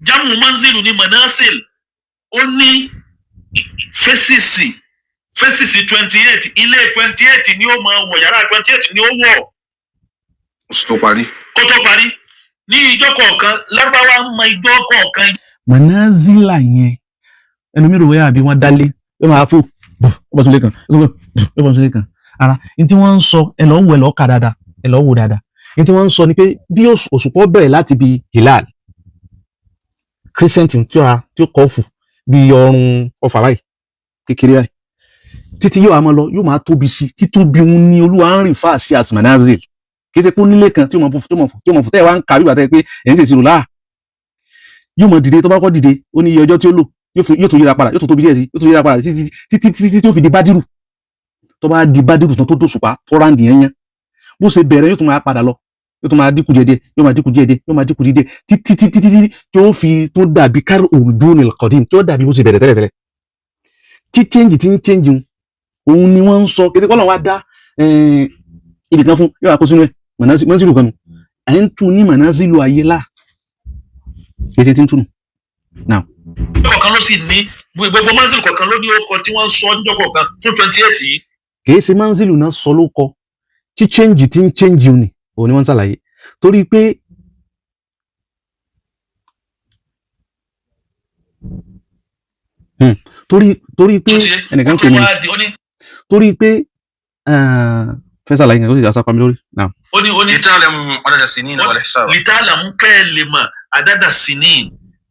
jámù manzilu ní manasil ó ní fẹ́sìsì 28 ilé 28 ni ó máa wọ̀ yàrá 28 ni ó wọ̀. Kó tó parí ní ìjọ kọ̀ọ̀kan Lárúbáwá mọ ìjọ kọ̀ọ̀kan. Manazila yẹn ẹnu mi rò wẹ́ àbí wọ́n dálé yóò máa fò ọba sunlé kan ọba sunlé kan ara ní tí wọ́n ń sọ ẹ lọ́ wò ẹ lọ́ kà dáadáa ẹ lọ́ wò dáadáa ní tí wọ́n ń sọ ni pé bí òṣùpọ̀ bẹ̀rẹ̀ láti bi hilal crescent tí ó kọ́ fù bí ọrùn ọfà báyìí kékeré báyìí títí yóò máa lọ yóò máa tóbi sí títóbi òun ní Olúwa ń rìn fáà sí as manazil kì í ṣe pé ó nílé kan tí ó mọ̀ fún tẹ́ ẹ wá ń kà bí bàtẹ́ pé ẹ̀ ń ṣèṣirò láà yóò mọ̀ dìde tó bá kọ́ dìde ó ní iye ọjọ́ tí ó lò yóò tó yíra padà yóò tó tóbi díẹ̀ sí yóò tó yíra padà títí tó fi di bádìrù tó bá di bádìrù tán tó dòṣùpá tó ráǹdì yẹn yẹn bó ṣe bẹ̀rẹ̀ yóò tún máa padà lọ yóò tún máa dínkù díẹ̀ yóò máa dínkù díẹ̀ yóò máa dínkù díẹ̀ títí tí ó fi tó dàbí kár urjunil qadim tó dàbí bó ṣe bẹ̀rẹ̀ tẹ́lẹ̀tẹ́lẹ̀ tí change ti ń change òun ni wọ́n ń sọ kété kọ́lọ̀ wá dá ibì kan fún yóò àkóso ẹ̀ mọ̀násílù kan nù à ń tún ní mọ̀násílù ayé láà kété tí ń túnù now. kọ̀ọ̀kan ló sì ní gbogbo manzilu kọ̀ọ̀kan ló ní ọkọ̀ tí wọ́n sọ ọjọ́ kọ̀ọ̀kan fún 28 yìí. kìí ṣe manzilu náà sọ ló kọ tí change ti ń change ni òun ni wọ́n ń ṣàlàyé torí pé ẹnìkan pè mí torí pé fẹ́ ṣàlàyé nǹkan tó sì já sápá mi lórí now. ó ní lita'lamu adada sinina wal hisab. lita'lamu kẹ́ ẹ lè mọ̀ adada sinin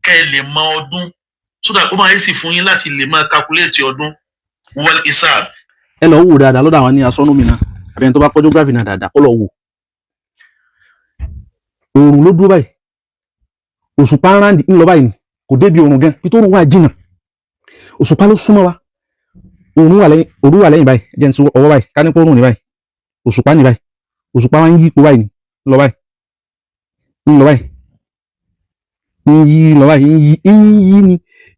kẹ́ ẹ lè mọ ọdún sódà ó máa yẹ sí fún yín láti lè máa calculate ọdún wal hisab. ẹ lọ wò dáadáa lọ́dọ̀ àwọn ní astronomy náà àbí ẹni tó bá kọ́ geography náà dáadáa kó lọ wò. oòrùn ló dúró báyìí òṣùpá ń ráǹdì ń lọ báyìí kò débi oòrùn gan bí tó rùn wà jìnnà òṣùpá ló súnmọ́ wa oòrùn wà lẹ́yìn báyìí jẹ́ ní sọ ọwọ́ báyìí ká ní pé oòrùn ní báyìí òṣùpá ní báyìí òṣùpá wa ń yí ipò báyìí ní ń lọ báyìí ń lọ báyìí ń yí lọ báyìí ń yí ni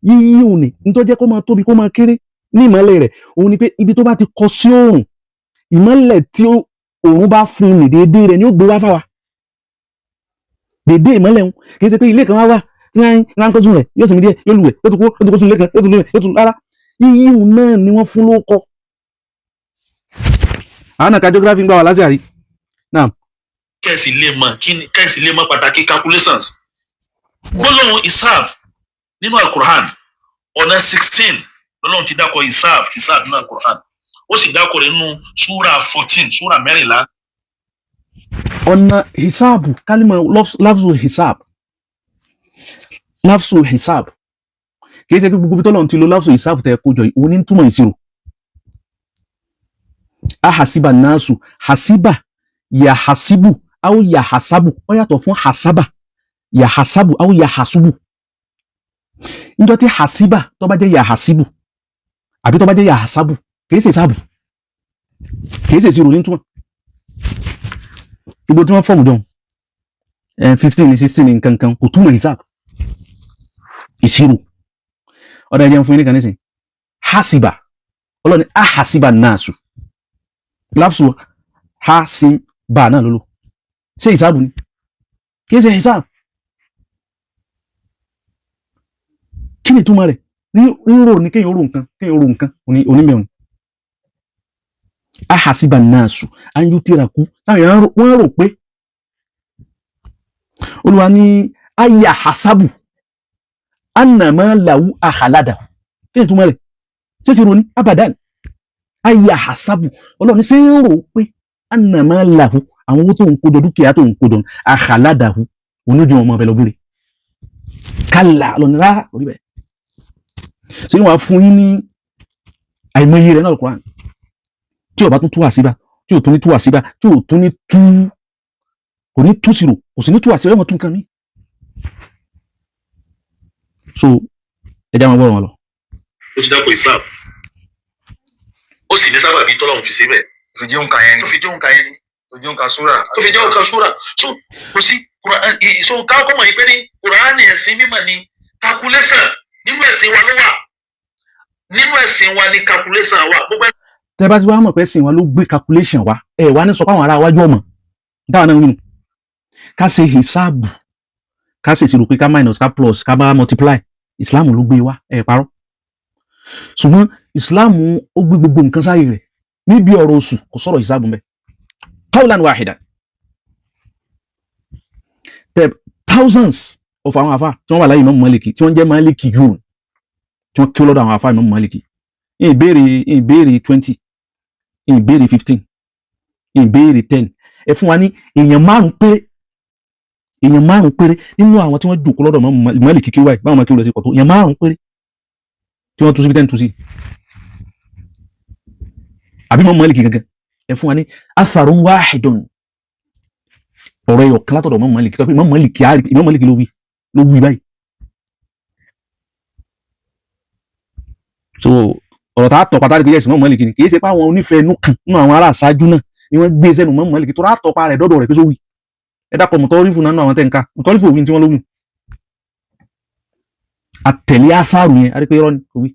yíyí òun ni nítorí jẹ́ kó máa tóbi kó máa kéré ní ìmọ́lẹ̀ rẹ̀ òun ni pé ibi tó bá ti kọ sí oòrùn ìmọ́lẹ̀ tí oòrùn bá fún ní déédéé rẹ̀ ni ó gbé wá fáwa déédéé ìmọ́lẹ̀ ń kì í ṣe pé ilé kan wá tí wọ́n ń kọ́sùn rẹ̀ yóò sì mí díẹ̀ yóò lù ẹ̀ yóò tún kọ́sùn ilé kan yóò tún lù ẹ̀ yóò tún rárá yíyí òun náà ni wọ́n fún lóko. àwọn náà ka geography ń gbà wá lásìkò náà. kẹ́sì lè mọ̀ pàtàkì calculations gbólóhùn isab nínú alukur'an ọ̀nà 16 lọ́lọ́run ti dákọ̀ isab nínú alukur'an ó sì dákọ̀ rẹ̀ nínú súra 14 súra 14. ọ̀nà hisabu kálímà lafzu hisab kìí ṣe pé gbogbo tọ́lọ́run ti lo lafzu hisab tẹ́ kó jọ òun ní túmọ̀ ìṣirò ahasiba nasu hasiba yahasibu aw yahasabu ó yàtọ̀ fún hasaba yahasabu aw yahasubu níjọ́ tí hasiba tó bá jẹ́ yahasibu àbí tó bá jẹ́ yahasabu kìí ṣe ìsáàbù kìí ṣe ìṣirò ní túmọ̀ gbogbo tí wọ́n fọ́ọ̀mù dán 15 ní 16 ní nǹkankan kò túmọ̀ ìsáàbù ìṣirò ọ̀dá ẹjẹ́ ń fún yín nìkan nísìn hasiba ọlọ́ni ahasiba náàsù láfṣù hasiba náà lólò ṣe ìsáàbù ni kìí ṣe ìsáàbù kí ni túmọ̀ rẹ̀ rírò ní kéèyàn rò nǹkan onímẹ̀rún ahasiba náàsù anyútìrakú wọ́n rò pé Olúwa ní ayà hasabu annama lahu akhaladahu kí ni túmọ̀ rẹ̀ ṣé ti rò ní abadan ayà hasabu Ọlọ́run ṣé ń rò pé annama lahu àwọn owó tó ń kójọ dúkìá tó ń kójọ akhaladahu oníjọ ọmọ ọbẹ̀ lọ́gbẹ̀rẹ̀ kálà lọ́nà rárá orí bẹ́ẹ̀ ṣe ni wàá fún yín ní àìmọye rẹ̀ náà Al-Qur'an tí ó bá tún tú àṣíbá tí ò tún ní tú àṣíbá tí ò tún ní tú kò ní tú sírò kò sí ní tú àṣíbá wọn tún kan mí so ẹja máa gbọ́ wọn lọ. ó ti dákọ̀ Islam ó sì ní sábàbí tọ́lọ́run fi ṣe bẹ́ẹ̀ tó fi jẹ́ òǹkà yẹn ni tó fi jẹ́ òǹkà yẹn ni tó jẹ́ òǹkà súrà tó fi jẹ́ òǹkà súrà so kò sí so káàkó mọ̀ yìí pé ní Kùránì ẹ̀sìn mímọ̀ ni calculation nínú ẹ̀sìn wa ló wà nínú ẹ̀sìn wa ni calculation wà gbogbo tẹ́ bá ti wá mọ̀ pé sìn wọn ló gbé calculation wá wá ní sọ pé àwọn ará iwájú ọmọ táwọn náà ń wí nù ká ṣe hisabu ká ṣe ìṣirò pé ká minus ká plus ká bá multiply Islam ló gbé wá parọ́ ṣùgbọ́n Islam ó gbé gbogbo nǹkan sáyé rẹ̀ níbi ọ̀rọ̀ oṣù kò sọ̀rọ̀ hisabu mbẹ́ qawlan wahidan thousands of àwọn àfà tí wọ́n wà láyé Imam Maliki tí wọ́n jẹ́ Maliki yún tí wọ́n kí ó lọ́dọ̀ àwọn àfà Imam Maliki ìbéèrè 20 ìbéèrè 15 ìbéèrè 10 ẹ fún wa ní èèyàn márùn péré nínú àwọn tí wọ́n jòkó lọ́dọ̀ Maliki kí wáyé báwọn máa kí ó lọ sí kọ̀tọ̀ èèyàn márùn péré tí wọ́n tú sí bí 10 tú sí àbí Imam Maliki gangan ẹ fún wa ní atharun wahidun ọ̀rọ̀ ẹ̀yọ̀ kan látọ̀dọ̀ Imam Maliki tó pé Imam Maliki ló wí báyìí so ọ̀rọ̀ tá a tọ̀ pátá rí pé yẹ́sì Imam Maliki ni kì í ṣe pé àwọn onífẹ̀ẹ́ inú kan nínú àwọn ará àṣáájú náà ni wọ́n gbé sẹ́nu Imam Maliki tó rà tọ́pa rẹ̀ dọ́dọ̀ rẹ̀ pé sówì ẹ dákọ̀ mọ̀tọ́rífù nánú àwọn tẹ̀ǹka mọ̀tọ́rífù òwin tí wọ́n lówìn àtẹ̀lé ásáàrù yẹn a rí pé irọ́ ni kò wí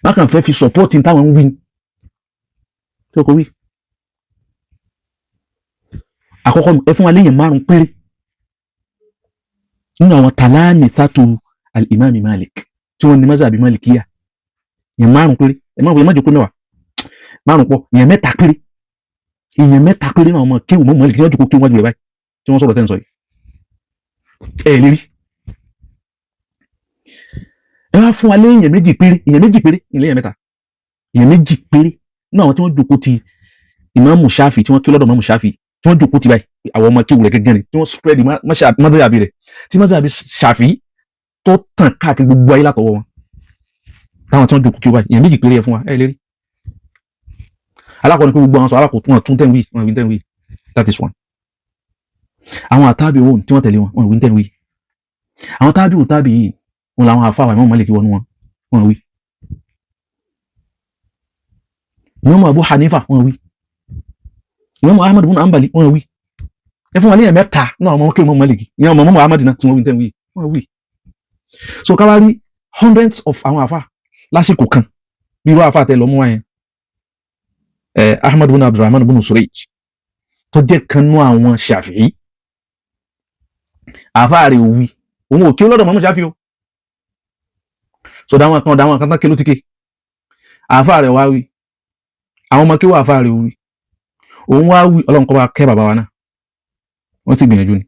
wọ́n kàn fẹ́ fi sọ̀pọ́ọ̀tì táwọn ń wí tí ó kò wí àkọ́kọ́ ẹ fún wa léyìn márùn péré nínú àwọn tàlámì thatu al-Imam Malik tí wọ́n ní mazhabi Malikiya yẹn márùn péré ẹ má jẹ́ pé mẹ́wàá márùn pọ̀ yẹn mẹ́ta péré náà ọmọ kéwù mọ́ Málíkì tí wọ́n jòkó kéwù wájú rẹ̀ báyìí tí wọ́n sọ̀rọ̀ tẹ́ ń sọ yìí lérí ẹ wá fún wa lé èèyàn méjì péré ilé èèyàn mẹ́ta èèyàn méjì péré náà àwọn tí wọ́n jòkó ti Ìmáàmù Ṣáfì tí wọ́n kí lọ́dọ̀ Ìmáàmù Ṣáfì tí wọ́n jòkó ti báyìí àwọn ọmọ kéwù rẹ̀ gẹ́gẹ́ ni tí wọ́n spread mazhabi rẹ̀ tí mazhabi Ṣáfì tó tàn káàkiri gbogbo ayé látọwọ́ wọn táwọn tí wọ́n jòkó kéwù báyìí èèyàn méjì péré ẹ fún wa lérí alákọ̀ọ́ ni pé gbogbo àwọn sọ alákọ̀ọ́ tún tẹ́ ń wí that is one àwọn àtàbí òun tí wọ́n tẹ̀lé wọn wí tẹ́ ń wí àwọn tábí yìí wọn làwọn àfáwà Imam Maliki wọnú wọn wí Imam Abu Hanifa wọn wí Imam Ahmad ibn Hanbali wọn wí ẹ fún wa léyìn mẹ́ta náà ọmọ kéwù Imam Maliki ìyẹn ọmọ Imam Ahmad náà tí wọ́n wí tẹ́ ń wí wọn wí so ká wá rí hundreds of àwọn àfá lásìkò kan bí irú àfá tẹ lọ mú wáyẹn Ahmad bin Abdurrahman bin Surayj tó jẹ́ kan nú àwọn Shafi'i àfáàrí òwí òun ò kí ó lọ́dọ̀ mọ́mú Shafi'i o so dáwọn kan tán kí ló ti ké àfáàrí wá wí àwọn ọmọ kí wà àfáàrí òwí òun wá wí Ọlọ́run kó bá kẹ́ bàbá wa náà wọ́n ti gbìyànjú ni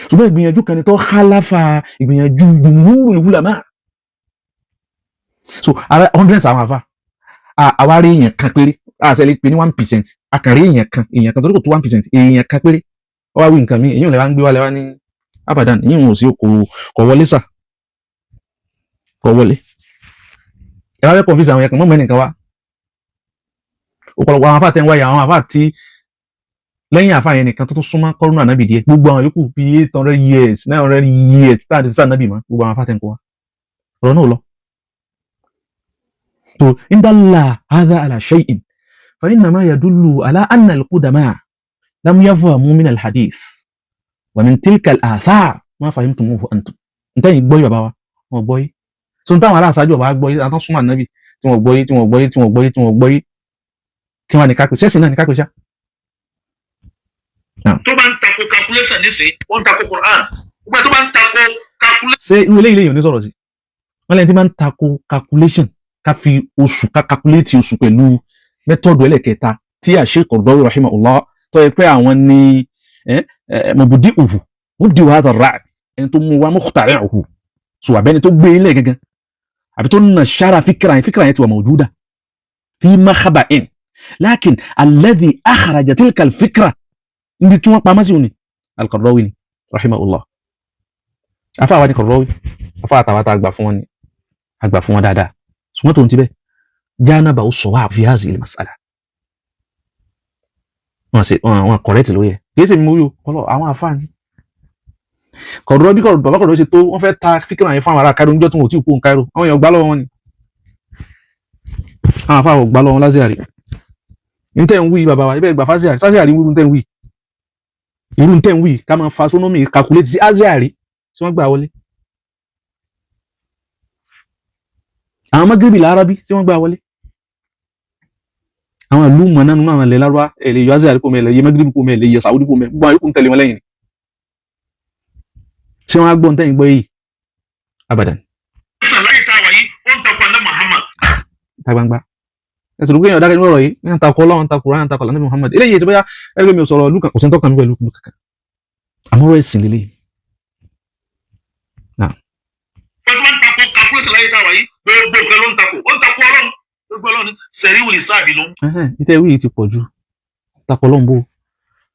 ṣùgbọ́n ìgbìyànjú kan ni tó khalafa ìgbìyànjú jumhurul ulama so hundreds àwọn àfá àwárí èèyàn kan péré àṣẹlẹ̀ pé ní 1% àkàrí èèyàn kan tó kò tó 1% èèyàn kan péré ó wá wí nǹkan mi èyí ò lè wá ń gbé wá lẹ́wà ní abadan èyí ò sí kò wọlé sà kò wọlé ẹ wá fẹ́ confuse àwọn ẹ̀kan mọ́mọ́ ẹnìkan wá ọ̀pọ̀lọpọ̀ àwọn àfáà tẹ́ ń wáyà àwọn àfáà tí lẹ́yìn àfa yẹn nìkan tó tún súnmọ́ kọ́rùnà ànábì díẹ̀ gbogbo àwọn yòókù bíi 800 years 900 years táà ti sá ànábì mọ́ gbogbo àwọn afátẹ̀ ń kó wa ọ̀rọ̀ náà lọ. tó in dalla hadha ala shay'in fa innama yadullu ala anna al-qudama lam yafhamu min al-hadith wa min tilka al-athar ma fahimtumuhu antum ntẹ́yìn gbọ́ yìí bàbá wa wọn gbọ́ yìí so n táwọn aláàsájú ọba gbọ́ yìí àtọ́ súnmọ́ ànábì tí wọ́n gbọ́ yìí tí wọ́n gbọ́ yìí tí wọ́n gbọ́ yìí tí wọ́n gbọ́ yìí kí wọ́n ní kápẹ́ sẹ́sìn náà ní kápẹ́ sá. tó bá ń tako calculation nísìnyí ó ń tako Quran gbogbo tó bá ń tako calculation. ṣé irú eléyìí lèyìn ò ní sọ̀rọ̀ sí wọ́n lẹ́yìn tí máa ń tako calculation ká fi oṣù ká calculate oṣù pẹ̀lú mẹ́tọ́ọ̀dù ẹlẹ́kẹta tí Sheikh Qaradawi rahimahullah tó yẹ pé àwọn ní mubdi'u hadha ar-ra'y ẹni tó mú wa mukhtari'uhu so àbẹ́ni tó gbé ilé gẹ́gẹ́ àbí tó nà ṣára fíkra yẹn ti wà mawjuda fi makhaba'in lakin alladhi akhraja tilka al-fikra níbi tí wọ́n pamọ́ sí òní al-Qaradawi ni rahimahullah afa àwa ni Qaradawi afa àtàwátà àgbà fún wọn ni àgbà fún wọn dáadáa ṣùgbọ́n tó ń ti bẹ́ janaba as-sawab fi hadhihi al-mas'ala wọn correct lórí ẹ̀ kìí ṣe mímú yóò kọlọ àwọn afa ni Qaradawi bí bàbá Qaradawi ṣe tó wọ́n fẹ́ ta fíkìrà yẹn fún àwọn ará Cairo níjọ́ tí wọ́n ò tí ì kó ń Cairo àwọn èèyàn gbá lọ́wọ́ wọn ni àwọn afa ò gbá lọ́wọ́ wọn Lazari ní tẹ́ ń wí bàbá wa ibẹ̀ gbà fásíàrí wúrú tẹ́ ń wí irú tẹ́ ń wí ká máa fa sónómì calculate sí Azari tí wọ́n gbà wọlé àwọn Magribi l'Arabi tí wọ́n gbà wọlé àwọn ìlú mọ̀nà nínú àwọn ilẹ̀ Lárúbá ẹ̀lẹ́ yọ Azari kò mẹ́lẹ̀ yẹ Magribi kò mẹ́lẹ̀ yẹ Saudi kò mẹ́ gbogbo àwọn yòókù ń tẹ̀lé wọn lẹ́yìn ni ṣé wọ́n á gbọ́ ntẹ́yìn gbọ́ yìí abadan. sàlàyé tá a wà yìí ó ń takò Ànábì Muhammad. ta gbangba ẹsùn lókè èèyàn dákẹ́ nínú ọ̀rọ̀ yìí ní àtakọ̀ Ọlọ́run takò rán àtakọ̀ Ànábì Muhammad eléyìí èsì bóyá ẹgbẹ́ mi ò sọ̀rọ̀ lùkà kò sí ń tọ́ka mi pẹ̀lú lùkà àmọ́rọ̀ ẹ̀sìn lélẹ̀. wọ́n ti máa ń takò calculation láyé tá a wà yìí gbogbo nǹkan ló ń takò Ọlọ́run gbogbo Ọlọ́run ní sẹ̀rí wùlì sáàbì ló. ìtẹ́ ìwé yìí ti pọ̀ ju takọ̀ Ọlọ́run bò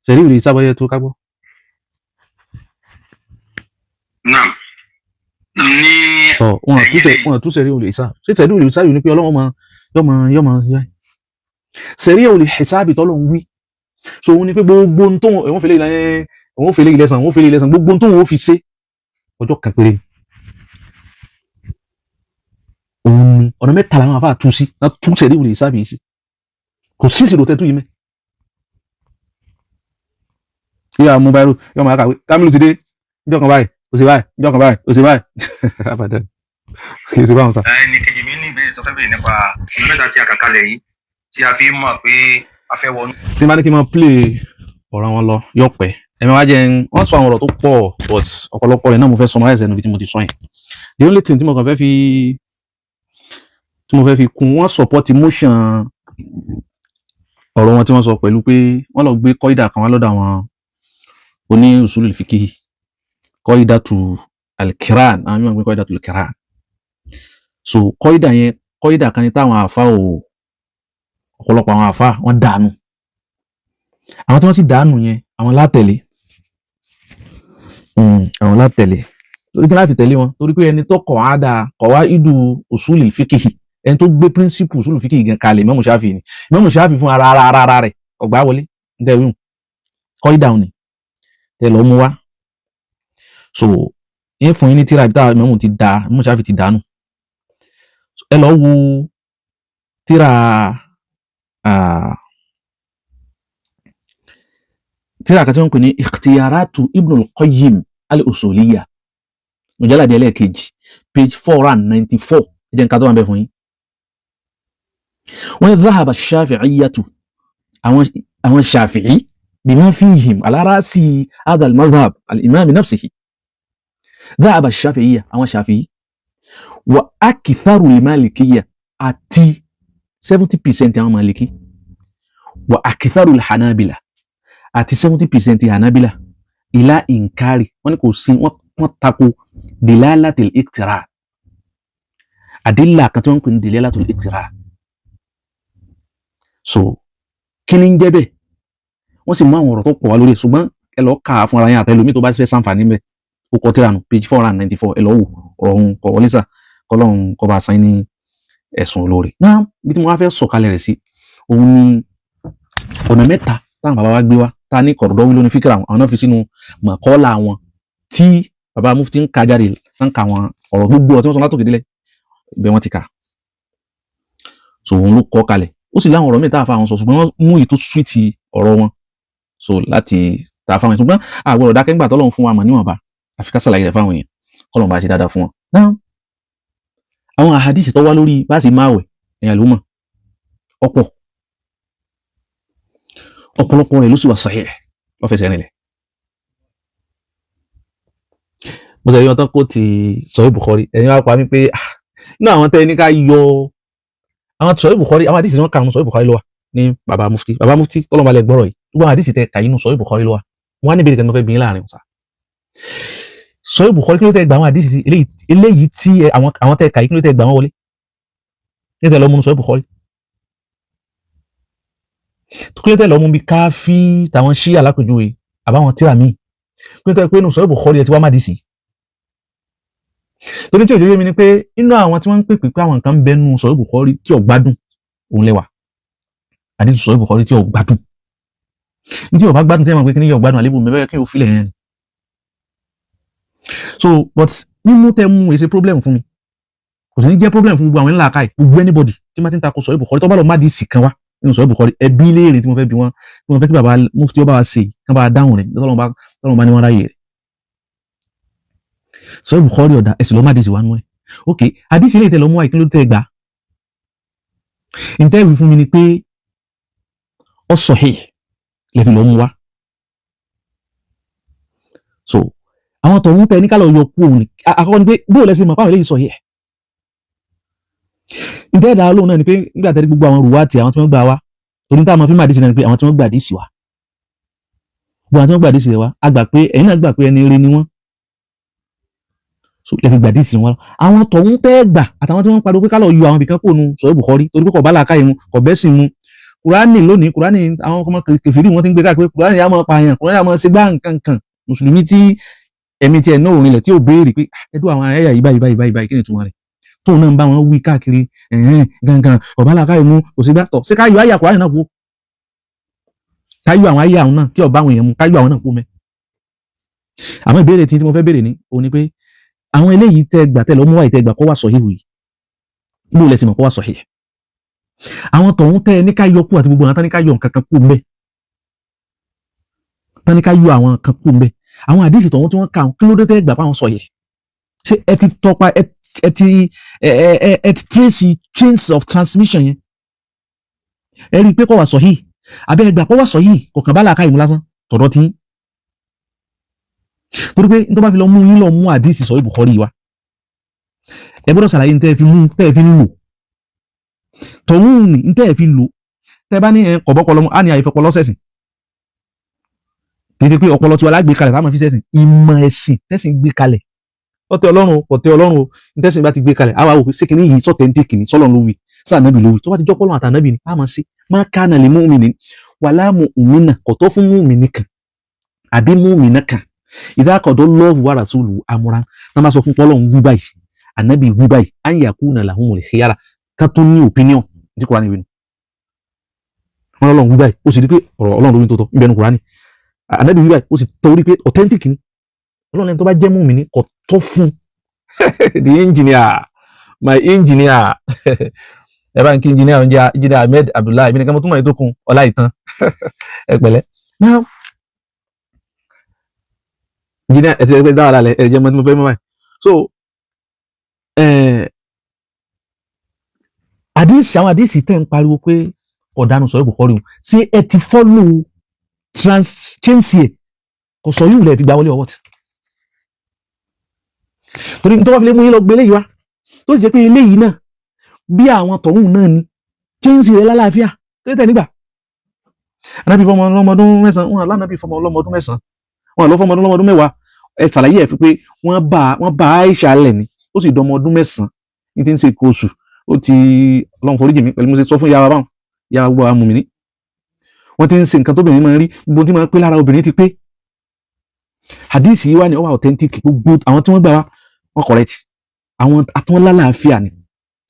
sẹ̀rí wùlì sábàyẹ tó kágbọ́. náà ní wọn àtúnṣe rí olè ìsáàbì ṣé sẹ̀rí olè ìsáàbì ní pé Ọlọ́run yọmọ sẹ̀rí olè ìsáàbì tọ́lọ̀ ń wí so òun ni pé gbogbo tó wọ́n fẹ́lẹ̀ ilẹ̀sàn gbogbo tó wọ́n fi ṣe ọjọ́ kan péré òun ni ọ̀nà mẹ́ta làwọn àfáà tú sí tú sẹ̀rí olè ìsáàbì sí kò sí ìṣirò tẹ́tù yìí mẹ́ yíya mú báyìí yọmọ akàwé Kamilu ti dé ìjọ kan báyìí ó sì báyìí ìjọ kan báyìí ó sì báyìí abadan kì í ṣe báwọn sá. ẹnì kejì mi ní ìbéèrè tó fẹ́ béèrè nípa ọ̀nà mẹ́ta tí a kà kalẹ̀ yìí tí a fi mọ̀ pé a fẹ́ wọnú. tí n bá ní kí n máa play ọ̀rọ̀ wọn lọ yọ pẹ́ ẹ̀mí wá jẹ́ wọ́n sọ àwọn ọ̀rọ̀ tó pọ̀ but ọ̀pọ̀lọpọ̀ rẹ̀ náà mo fẹ́ summarize ẹnu bí tí mo ti sọ yẹn the only thing tí mo kàn fẹ́ fi kún wọ́n support motion ọ̀rọ̀ wọn tí wọ́n sọ pẹ̀lú pé wọ́n lọ gbé kọ́ídà kan wá lọ́dọ̀ àwọn oní usulul fiqh kọ́ídà tu al-Qiran àwọn mìíràn gbé kọ́ídà tu al-Qiran so kọ́ídà yẹn kọ́ídà kan ní táwọn àfa ọ̀pọ̀lọpọ̀ àwọn àfa wọ́n dànù àwọn tí wọ́n sì dànù yẹn àwọn látẹ̀lé torí kí láti tẹ̀lé wọn torí pé ẹni tó kọ̀wá ìdù usulul fiqh ẹni tó gbé principle usulul fiqh gan kalẹ̀ Imam Shafi'i ni Imam Shafi'i fún ara rẹ̀ ọgbà wọlé ntẹ̀wé kọ́ídà ni tẹ̀ lọ́ mú wá so yẹn fún yín ní tíra ibi táwọn Imam Shafi'i ti dànù ẹ lọ wo tíra kan tí wọ́n ń pè ní ikhtiyaratu Ibn al-Qayyim al-Usuliyya mujallad ẹlẹ́ẹ̀kejì page 494 ẹ jẹ́ nǹkan tó wà ń bẹ fún yín. wọ́n ní dhahaba ash-Shafi'iyyatu àwọn Shafi'i bima fihim ala ra'si hadha al-madhhab al-imam nafsihi dhahaba ash-Shafi'iyya àwọn Shafi'i wa aktharu al-Malikiyya àti 70% àwọn Maliki wa aktharu al-Hanabila àti 70% Hanabila ila inkari wọ́n ní kò sí wọ́n tako dilalatul iqtira adilla kan tó ń pè ní dilalatul iqtira so kí ni ń jẹ́ bẹ́ẹ̀ wọ́n sì mú àwọn ọ̀rọ̀ tó pọ̀ wá lórí ṣùgbọ́n ẹ lọ kà á fún ara yín àtẹlómi tó bá fẹ́ ṣàǹfààní mẹ́ ó kọ tíra nù page 494 ẹ lọ wò ọ̀rọ̀ ọ̀hún kọ̀ wọlé sà kọ́lọ́hún kọ́ bá sáyé ní ẹ̀sùn olóore náà bí tí mo wá fẹ́ sọ̀kalẹ̀ rẹ̀ sí òun ni ọ̀nà mẹ́ta táwọn bàbá wa gbé wá ta ní Qaradawi ló ní fíkìrà àwọn náà fi sínú mọ̀kọ́lá wọn tí bàbá mufti ń ka jáde ń ka àwọn ọ̀rọ̀ gbogbo ọ̀tí wọ́n sọ látòkè délẹ̀ ibẹ̀ wọ́n ti kà so òun ló kọ́ kalẹ̀ ó sì láwọn ọ̀rọ̀ mẹ́ta àfàwọn sọ ṣùgbọ́n wọ́n mú ètò súwìtì ọ̀rọ̀ wọn so láti ta fáwọn ṣùgbọ́n àgbọ̀rọ̀ dákẹ́gbà tọ́lọ́run fún wa mọ̀ níwọ̀nba àfi ká ṣàlàyé rẹ̀ fáwọn èèyàn kọ́lọ́run bá ṣe dáadáa fún wọn. náà àwọn àhàdísì tó wá lórí bá sì máa wẹ̀ èèyàn ló mọ̀ ọ̀pọ̀lọpọ̀ rẹ̀ ló sì wà sahih lọ́fẹ̀ẹ́sẹ̀ nílẹ̀. mo sọ yíyan tán kó ti Sahih Bukhari ẹ̀yin wá pa mí pé náà àwọn tẹ́ ní ká yọ àwọn Sahih Bukhari àwọn àdìsí wọn kà nínú Sahih Bukhari ló wà ní bàbá mufti tọ́lọ́mọ alẹ́ gbọ́rọ̀ yìí gbogbo àwọn àdìsí tẹ́ kà nínú Sahih Bukhari ló wà wọn á níbi ìrìnkẹ́ ní wọ́n fẹ́ bí yín láàrin ọ̀sà. Sahih Bukhari kí ló tẹ́ gba àwọn àdìsí eléyìí tí àwọn tẹ́ kà yìí kí ló tẹ́ gbà wọ́n wọlé kí ló tẹ́ lọ́mú Sahih Bukhari kí ló tẹ́ lọ́mú bí káfí tàwọn ṣíà lápèjúwe àbáwọn tíra míì kí ló tẹ́ pé nínú Sahih Bukhari ẹ ti wá má dìsí torí tí òjò yé mi ni pé inú àwọn tí wọ́n ń pèpè pé àwọn nǹkan ń bẹnu Sahih Bukhari tí ò gbádùn òun lẹ́wà àdìsí Sahih Bukhari tí ò gbádùn ní tí ò bá gbádùn tí ẹ mọ̀ pé kí ni yóò gbádùn àlébù mi bẹ́ẹ̀ kí n ò filẹ̀ yẹn so but mímú tẹ mú èsè problem fún mi kò sì ní jẹ́ problem fún gbogbo àwọn ńlá káì gbogbo anybody tí máa ti ń takò Sahih Bukhari tó bá lọ má di sì kan wá nínú Sahih Bukhari ẹbí léèrè tí mo fẹ́ bí wọn tí mo fẹ́ kí bàbá mufti ó bá wa ṣe kí wọ́n bá dáhùn rẹ̀ tọ́lọ́mọ bá ní wọ́n ráyè rẹ̀ Sahih Bukhari ọ̀dà ẹ̀sìn ló má di sì wá nú ẹ̀ ok àdìsí ilé ìtẹ̀lọ́mú àìkí ló tẹ́ gbà ìtẹ́wì fún mi ni pé ó sahih lẹ́fi lọ́ mú wá so àwọn tọ̀hún tẹ ní kálọ̀ yọ kú òun àkọ́kọ́ ni pé bóòlù ẹ̀sìn mọ̀ pàwọn eléyìí sahih ìtẹ́ẹ̀dá lóhùn náà ni pé nígbà tẹ́lẹ̀ gbogbo àwọn rùwá àti àwọn tí wọ́n gbà wá torí táwọn ọmọ fíìmù àdìsí náà ni pé àwọn tí wọ́n gbà àdìsí wá gbogbo àwọn tí wọ́n gbà àdìsí rẹ̀ wá a gbà pé ẹ̀yin náà gbà pé ẹni ire ni wọ́n so lẹ́fi gbà àdìsí wọn àwọn tọ̀hún tẹ́ gbà àtàwọn tí wọ́n ń pariwo pé kálọ̀ yọ àwọn ibìkan kò nu Sahih Bukhari torí pé kò bá làákàyè mu kò bẹ́sìn mu Kùránì lónìí Kùránì àwọn ọmọ kèfèrí wọn ti ń gbé káàkiri Kùránì á máa pààyàn Kùránì á máa ṣe gbá nǹkan mùsùlùmí tí ẹ̀mí tiẹ̀ náà òrìnlẹ̀ tí ò béèrè pé ẹ̀dùn àwọn ayẹyẹ yìí báyìí kí ni ìtumọ̀ rẹ̀ tóun náà ń bá wọn wí káàkiri gangan ọ̀bá làákàyè mu kò sí gbàtọ̀ ṣé ká yọ àyà Kùránì náà kú ká yọ àwọn àyà àwọn náà tí ọba àwọn èèyàn mu ká yọ àwọn náà kú mẹ́ àmọ́ ìbéèrè tí mo fẹ́ béèrè ni òun ni pé àwọn eléyìí tẹ́ gbà tẹ́ lọ mú wáyé tẹ́ gbà kó wà sahih yìí bó lẹ́sìn mọ̀ kó wà sahih àwọn tọ̀hún tẹ́ ní ká yọ kú àti gbogbo àwọn tán ní ká yọ nǹkan kan kú mbẹ́ tán ní ká yọ àwọn kan kú mbẹ́ àwọn àdìsí tọ̀hún tí wọ́n kà kí ló dé tẹ́ gbà fáwọn sahih ṣé ẹ ti tọpa ẹ ti trace chains of transmission yẹn ẹ rí i pé kó wà sahih abẹ́ ẹgbà kó wà sahih kọ̀ọ̀kan bá làákà ìmú lásán tọ̀dọ̀ tí torí pé tó bá fi lọ mú yín lọ mú àdìsí Sahih Bukhari wa ẹ gbọ́dọ̀ ṣàlàyé ní tẹ́ fi mú tẹ́ fi ń lò tọ̀hún ní tẹ́ fi lò tẹ́ bá ní kọ̀bọ́kọlọ mú á ní àìfọpọlọ sẹ̀sìn kì í ṣe pé ọpọlọ tí wọ́n lágbè kalẹ̀ táwọn fi sẹ̀sìn ìmọ̀ ẹ̀sìn tẹ́sìn gbé kalẹ̀ ọtẹ Ọlọ́run ọtẹ Ọlọ́run o tẹ́sìn bá ti gbé kalẹ̀ àwa òkè ṣé kìíní yìí sọ̀tẹ́ntìkì ní sọ́lọ́run ló wí sànàbì ló wí tó bá ti jọ́pọ̀ lọ́wọ́ àtànàbì ni a máa ṣe má kánà lil mu'minin wala mu'mina kò tó fún mu'mini kan àbí mu'mina kan idha qadallahu wa rasuluhu amran tá máa sọ fún pọ́lọ́ ń wí báyìí ànábì wí báyìí an yakuna lahumul khiyara ká tó ní opinion tí Kùránì wí nu wọn lọ́lọ́run wí báyìí ó sì rí pé ọ̀rọ̀ Ọlọ́run ló wí tó tọ́ ń bẹnu Kùránì ànábì wí báyìí ó sì torí pé authentic ni Ọlọ́run ẹni tó bá jẹ́ mu'mini kò tó fún the engineer my engineer ẹ bá ń kí engineer ọ̀njẹ́ engineer Ahmed Abdullahi ibi nìkan mo tún mọ̀ ètò kun ọlá ìtàn ẹ pẹ̀lẹ́ now engineer ẹ ti ẹgbẹ́ dáwà lálẹ́ ẹ jẹ́ mọ́ tí mo fẹ́ mọ́ báyìí so àwọn àdìsí tẹ́ ń pariwo pé ọ̀dánù Sahih Bukhari o ṣé ẹ ti follow change ẹ̀ kò sọ yìí lẹ̀ fi gbà wọlé ọwọ́ tí torí tó bá fi lè mú yín lọ gbé eléyìí wá tó jẹ́ pé eléyìí náà bí àwọn tọ̀hún náà ni change rẹ̀ lálàáfíà tẹ́tẹ́ nígbà anábì fọmọ ọlọ́mọdún mẹ́sàn-án wọn alánàbì fọmọ ọlọ́mọdún mẹ́sàn-án wọn àlọ́ fọmọ ọlọ́mọdún mẹ́wàá ẹ ṣàlàyé ẹ̀ fi pé wọ́n bá Aisha lẹ̀ ni ó sì dọmọ ọdún mẹ́sàn-án ní ti ń ṣe kó oṣù ó ti Ọlọ́run foríjì mi pẹ̀lú mo ṣe sọ fún yàrá báwọn yàrá gbọ́ àmùmí ní wọ́n ti ń ṣe nǹkan tóbìnrin máa ń rí gbogbo tí máa ń pé lára obìnrin ti pé hadisi yìí wá ní ó wà authentic gbogbo àwọn tí wọ́n gbà wá wọ́n correct àwọn àtúnwọ́n lálàáfíà ni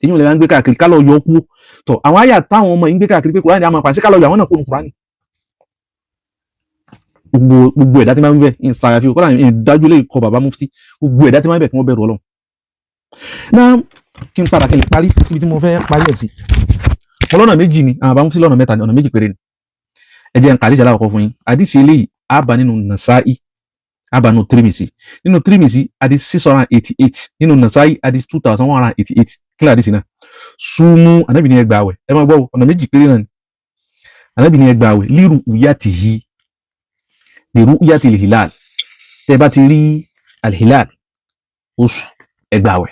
èyí ò lè máa ń gbé káàkiri kálọ̀ yọ kú tọ̀ àwọn àyà táwọn ọmọ yìí ń gbé káàkiri pé Kùránì àmọ́ pàṣẹ kálọ̀ yọ àwọn náà kó nu Kùránì gbogbo ẹ̀dá tí máa ń bẹ̀ ń sàyàfi kọ́lá ìdájú lè kọ bàbá mufti gbogbo ẹ̀dá tí máa ń bẹ̀ kí wọ́n bẹ̀rù Ọlọ́run. náà kí n padà kí n lè parí síbi tí mo fẹ́ parí ẹ̀ sí. ọlọ́nà méjì ni àwọn bàbá mufti lọ́nà mẹ́ta ni ọ̀nà méjì péré ni. ẹ jẹ́ n kàdíjà láwọ̀kọ́ fún yín àdìsí eléyìí àbá nínú Nasa'i àbá nínú Tirmidhi nínú Tirmidhi àdìsí 688 nínú Nasa'i àdìsí 2188 kílà àdìsí náà súnmú Ànábì ní ẹ gbà àwẹ̀ ẹ máa gbọ́ ọ̀nà méjì péré náà ni Ànábì ní ẹ gbà àwẹ̀ liru uyatihi liru uyati al-hilal tẹ́ bá ti rí al-hilal oṣù ẹ gbà àwẹ̀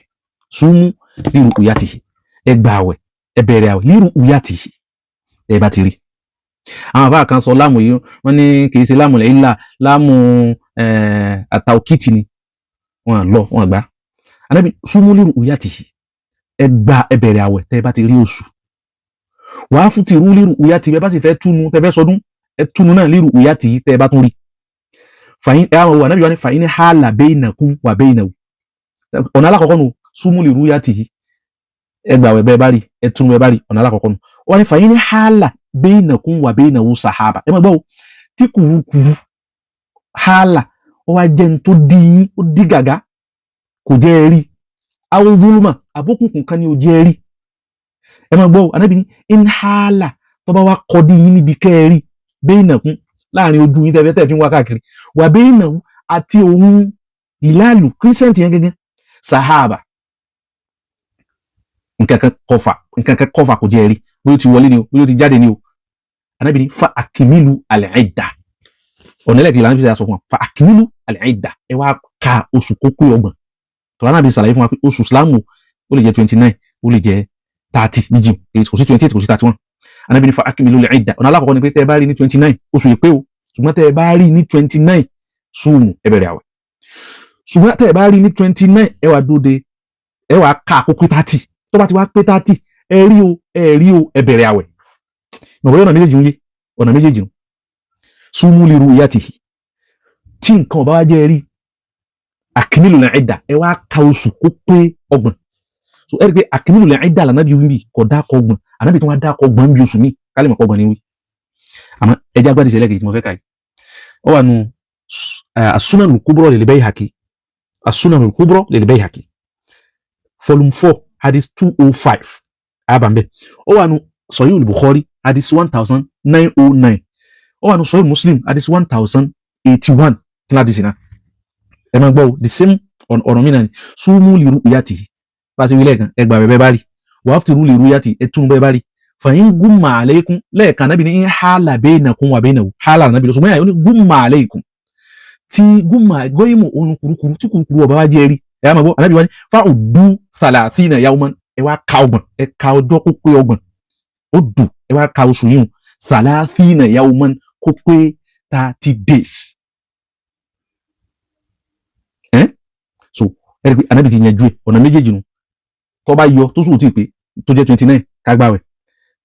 súnmú liru uyatihi ẹ gbà àwẹ̀ ẹ bẹ̀rẹ̀ àwẹ̀ liru uyatihi tẹ́ bá ti rí. àwọn àbá kan sọ láàmù yìí wọ́n ní kì í ṣe láàmù lẹ́yìn ńlá láàmù àtàwùkìtì ni wọ́n gbà. Ànábì súnmú liru uyatihi ẹ gbà ẹ bẹ̀rẹ̀ àwẹ̀ tẹ́ bá ti rí oṣù wàá fún ti rú liru uyatihi bá sì fẹ́ túnu tẹ́ fẹ́ sọdún ẹ túnu náà liru uyatihi tẹ́ bá tún rí. fàyín ẹ àwọn Ànábì wá ní fàyín hàlà bainakum wa bainahu ọ̀nà alákọ̀ọ́kọ́ nù súnmú liru uyatihi ẹ gbà àwẹ̀ bẹ́ẹ̀ bá rí ẹ túnu bẹ́ẹ̀ bá rí ọ̀nà alákọ̀ọ́kọ́ nù wọ́n ní fàyín hàlà bainakum wa bainahu sahaba ẹ máa gbọ́ tí kùrukùru hàlà ó wá jẹ́ ní tó dí yín ó dí gàgá kò jẹ́ ẹ rí àwọn zuluma àbókùnkùn kan ní ó jẹ́ ẹ rí ẹ máa gbọ́ Ànábì ní in hàlà tó bá wá kọ́ dí yín níbi kẹ́ ẹ rí bainakum láàrin ojú yín tẹ́fẹ́ fi ń wá káàkiri wa bainahu àti òun ìlàlù kírísẹ́ǹtì yẹn gẹ́gẹ́ sahaba nǹkan kan kọfà kò jẹ́ ẹ rí bóyá ti wọlé ni o bóyá ti jáde ni o Ànábì ní fa akimilu al-idda ọ̀nà ẹlẹ́kìlì lànà fi ṣe àsọ fún wa fa akimilu al-idda ẹ wá ka oṣù kó pé 30 tọ́lá náà bí sàlàyé fún wa pé oṣù Ìsìlámù ó lè jẹ́ 29 ó lè jẹ́ 30 méjì kò sí 28 kò sí 31 Ànábì ní fa akimilu al-idda ọ̀nà alákọ̀ọ́kọ́ ni pé tẹ́ ẹ bá rí ní 29 oṣù yìí pé o ṣùgbọ́n tẹ́ ẹ bá rí ní 29 súnmù ẹ bẹ̀rẹ̀ àwẹ̀ ṣùgbọ́n tẹ́ ẹ bá rí ní 29 ẹ wá dóde ẹ wá ka kó pé 30 tó bá ti wá pé 30 ẹ rí o ẹ bẹ̀rẹ̀ àwẹ̀ ìmọ̀wé ọ̀nà méjèèjì ń yé ọ̀nà méjèèjì ń súnmú liru uyatihi tí nǹkan ọba wá jẹ́ rí akimilu al-idda ẹ wá ka oṣù kó pé 30 so ẹ rí pé akimilu al-idda lànàbí wí kò dákọ̀ 30 Ànábì tó wá dákọ̀ 30 bí oṣù mi kálí mọ̀ 30 ni wí àmọ́ ẹjẹ́ agbádìí ìṣẹ̀lẹ̀ kejì tí mo fẹ́ kà yìí ó wà nù as-sunan al-kubra lil-Bayhaqi as-sunan al-kubra lil-Bayhaqi volume 4 hadith 205 abambe ó wà nù Sahih al-Bukhari hadith 1909 ó wà nù Sahih Muslim hadith 1081 kí ládìí sinna ẹ máa gbọ́ the same ọ̀rọ̀ mi náà ni súnmú liru uyatihi bá a ṣe wí lẹ́ẹ̀kan ẹ gbà bẹ́ẹ̀ bá rí wàá fi rú liru uyatihi ẹ tún bẹ́ẹ̀ bá rí fàyín gumma aleikum lẹ́ẹ̀kan Ànábì ní in hàlà bainakum wa bainahu hàlà Ànábì lọ ṣùgbọ́n yà ní gumma aleikum tí gumma gọ́yìmọ̀ òun kurukuru tí kurukuru ọba wá jẹ́ rí ẹ máa gbọ́ Ànábì wá ní fa'uddu 30 yawman ẹ wá ka 30 ẹ ka ọjọ́ kó pé 30 ó dù ẹ wá ka oṣù yìí 30 yawman kó pé 30 days so ẹ rí pé Ànábì ti yanjú ẹ ọ̀nà méjèèjì nù tó bá yọ tó sùn tí ì pé tó jẹ́ 29 ká gbààwẹ̀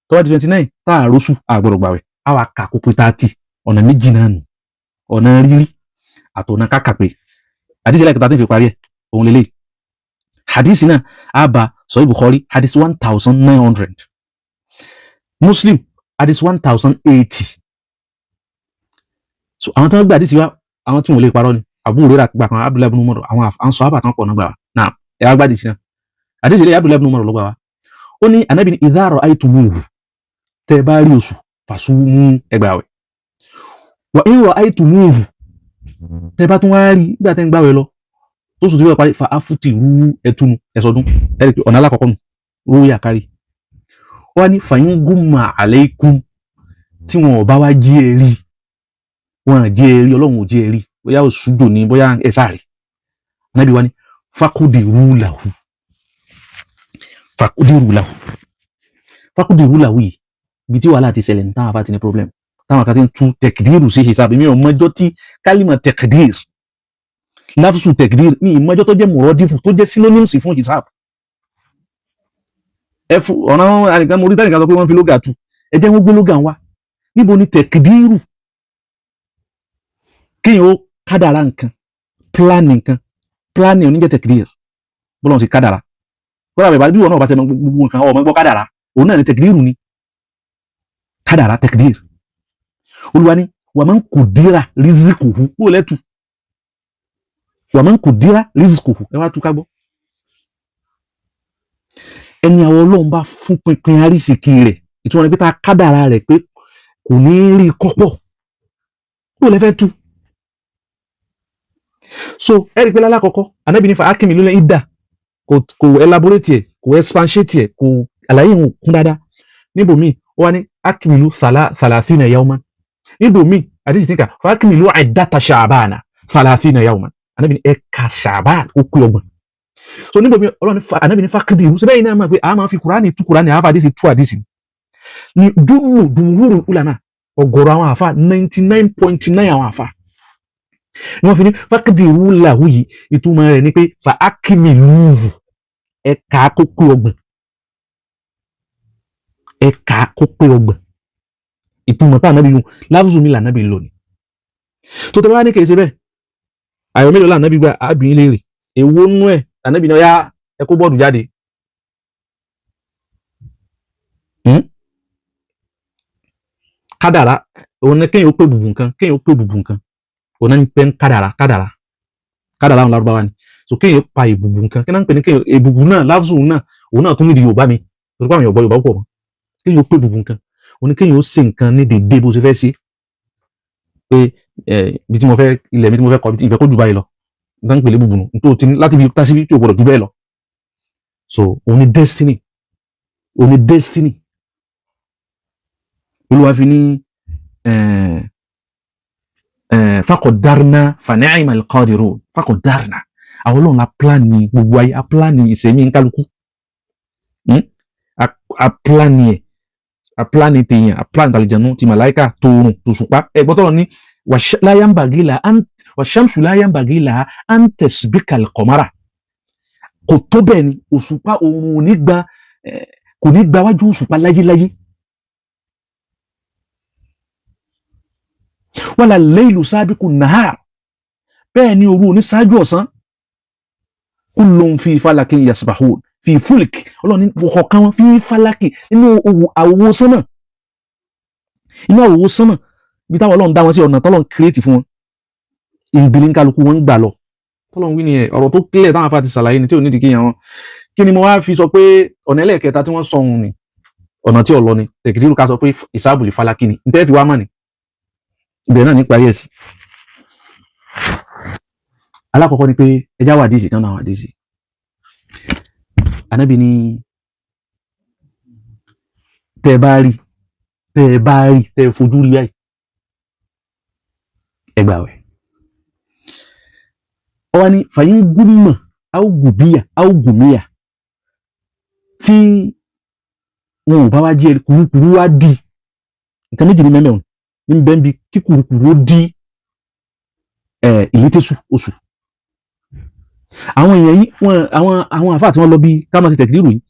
tó bá di 29 tá a rọ́ṣù àgbọ̀dọ̀ gbààwẹ̀ á wá kà kó pé 30 ọ̀nà méjì náà nù ọ̀nà rírí àtọ̀nà kákàpé àdìsí ẹlẹ́kẹta tó fi parí ẹ̀ òun lélẹ̀ hadith náà á bá Sahih Bukhari hadith 1900 Muslim hadith 1080 so àwọn tó ń gbé hadith wa àwọn tí wọ́n lè parọ́ ni Abu Hurairah gbà kan Abdullahi ibn Umar àwọn sàhábà tán pọ̀ náà gbà wá náà ẹ̀ á gbá hadith náà hadith ilé Abdullahi ibn Umar ló gbà wá ó ní Ànábì ní idha ra'aytumuhu tẹ́ bá rí oṣù fasumu ẹgbàwẹ̀ wa in ra'aytumuhu tẹ́ bá tún wá rí nígbà tẹ́ ń gbàwẹ̀ lọ tó sùn tí wọ́n parí fa afutiru ẹtùnú ẹ̀sọ́dún ẹ̀rì pé ọ̀nà alákọ̀ọ́kọ́ nù róyà kárí wọ́n ní fàyín gumma aleikum tí wọn ò bá wá jí ẹ rí wọn jí ẹ rí Ọlọ́run ò jí ẹ rí bóyá oṣù jò ní bóyá ẹ sáré Ànábì wá ní fakudiru lahu yìí ibi tí wàhálà ti ṣẹlẹ̀ ní táwọn afá ti ní problem táwọn kan ti ń tú tẹkidiru sí hisab mi ò mọjọ́ tí kálímà tẹkidir láfíṣù tẹkidir ní ìmọjọ́ tó jẹ́ mọ̀rọ́dífù tó jẹ́ synonyms fún hisab ẹfù ọ̀nà àríkà mo rí tánìkà sọ pé wọ́n fi lóga tu ẹ jẹ́ wọ́n gbé lóga wá níbo ni tẹkidiru kéèyàn ó kádàrá nǹkan planning oníjẹ́ tẹkidir bọ́lá wọn sì kádàrá kọ́ra bẹ̀bá bí wọn náà bá ṣe gbogbo nǹkan ọmọ ẹgbọ́ kádàrá òun náà ni tẹkidiru ni kádàrá tẹkidir Olúwa ní wa man qudira rizquhu bó lẹ́tù wa man qudira rizquhu ẹ wá tú ká gbọ́ ẹni àwọn Ọlọ́run bá fún pinpin arísìkí rẹ̀ ìtumọ̀ ní pé ta kádàrá rẹ̀ pé kò ní rí kọ́pọ̀ bó lẹ́ fẹ́ tú so ẹ̀rí pé lálákọ̀ọ́kọ́ Ànábì ní fa akimi ló lẹ́ ìdá kò elaborate ẹ̀ kò expatiate ẹ̀ kò àlàyé ìhùn kún dáadáa níbòmíì ó wá ní akimilu salasina yawman níbòmíì àdìsí níkà fa akimilu iddata sha'bana salasina yawman Ànábì ní ẹ̀ka Sha'ban ó pé 30 so níbòmíì Ànábì ní faqdiru síbẹ̀ yìí náà máa pé a máa fi Kùránì tú Kùránì àáfà àdìsí tú àdìsí ní jumhurul ulama ọ̀gọ̀rọ̀ àwọn àáfà 99.9 àwọn àáfà ni wọ́n fi ní faqdiru lahu yìí ìtumọ̀ rẹ̀ ni pé fa akimiluhu ẹ̀ka kó pé 30 ẹ̀ka kó pé 30 ìtumọ̀ tá Ànábì yún láfùsù mi lànàbì lò ní tó tẹ́ bá ní kèé ṣe bẹ́ẹ̀ àyọ̀ mélòó lànàbì gba àbíyín léèrè èwo nú ẹ̀ Ànábì náà yá ẹ kó bọ́ọ̀dù jáde kádàrá òun ní kéèyàn ó pè bùbù nǹkan òun náà ń pẹ́ kádàrá àwọn Lárúbáwá ni so kéèyàn pa ìbùbù nǹkan kí náà ń pè ní kéèyàn ìbùbù náà láfùsù náà òun náà tún nídìí Yorùbá mi torí pé àwọn Yorùbá pọ̀ mọ́ kéèyàn ó pè bùbù nǹkan òun ní kéèyàn ó ṣe nǹkan ní dédé bó ṣe fẹ́ ṣe pé ibi tí mo fẹ́ ilẹ̀ mi tí mo fẹ́ kọ́ ibi tí ìfẹ́ kó jù báyìí lọ nǹkan ń pèlè bùbù nù nítorí tí láti fi tá síbi tí ò gbọdọ̀ jù bẹ́ẹ̀ lọ so òun ní destiny Olúwa fi ní faqaddarna fa ni'mal qadirun faqaddarna àwọn Ọlọ́run la plan ní gbogbo ayé a plan ní ìsẹ̀mí ń kálukú a plan ní ẹ̀ a plan ní tèèyàn a plan tàlìjànú ti màláíkà tóorùn tòṣùpá ẹgbọ́n tọ́lọ ní wàṣámsù la yanbaghi laha an tasbika al-qamara kò tó bẹ́ẹ̀ ni òṣùpá oòrùn kò ní gba wájú òṣùpá láyéláyé wala laylu sabiqu nahar bẹ́ẹ̀ ni òru ní ṣáájú ọ̀sán kullun fi falakin yasbahun fi fulk Ọlọ́run ní ọ̀kan wọn fi falaki nínú àwòwò sánmà bí táwọn Ọlọ́run dá wọn sí ọ̀nà tọ́lọ́run kírètì fún wọn ìbílí ń kálukú wọn ń gbà lọ tọ́lọ́run wí ni ọ̀rọ̀ tó kílẹ̀ táwọn afá ti ṣàlàyé ni tí ò nídìí kíyàn wọn kí ni mo wá fi sọ pé ọ̀nà ẹlẹ́ẹ̀kẹta tí wọ́n sọ ohun ni ọ̀nà tí ọ̀lọ́ ni tẹ̀kìtìrù ká sọ pé ìsáàbùlì falaki ni ní tẹ́ fi wá mọ̀ ni ibẹ̀ náà ní parí ẹ̀ sí alákọ̀ọ́kọ́ ni pé ẹjá wà díìsì kan náà wà díìsì Ànábì ní tẹ́ ẹ fojú rí báyìí ẹgbàwẹ̀ ọwá ní fàyín gúnmọ̀ áùgùmíyà tí wọn ò bá wá jẹ́ kùrukùru wá dì nǹkan méjì ní mẹ́mẹ́rún ní bẹ́ẹ̀ bí kí kùrukùru ó dì ìlétésù oṣù àwọn èèyàn yìí àwọn àfáà tí wọ́n lọ bí kámásì tẹ̀kìdìrù yìí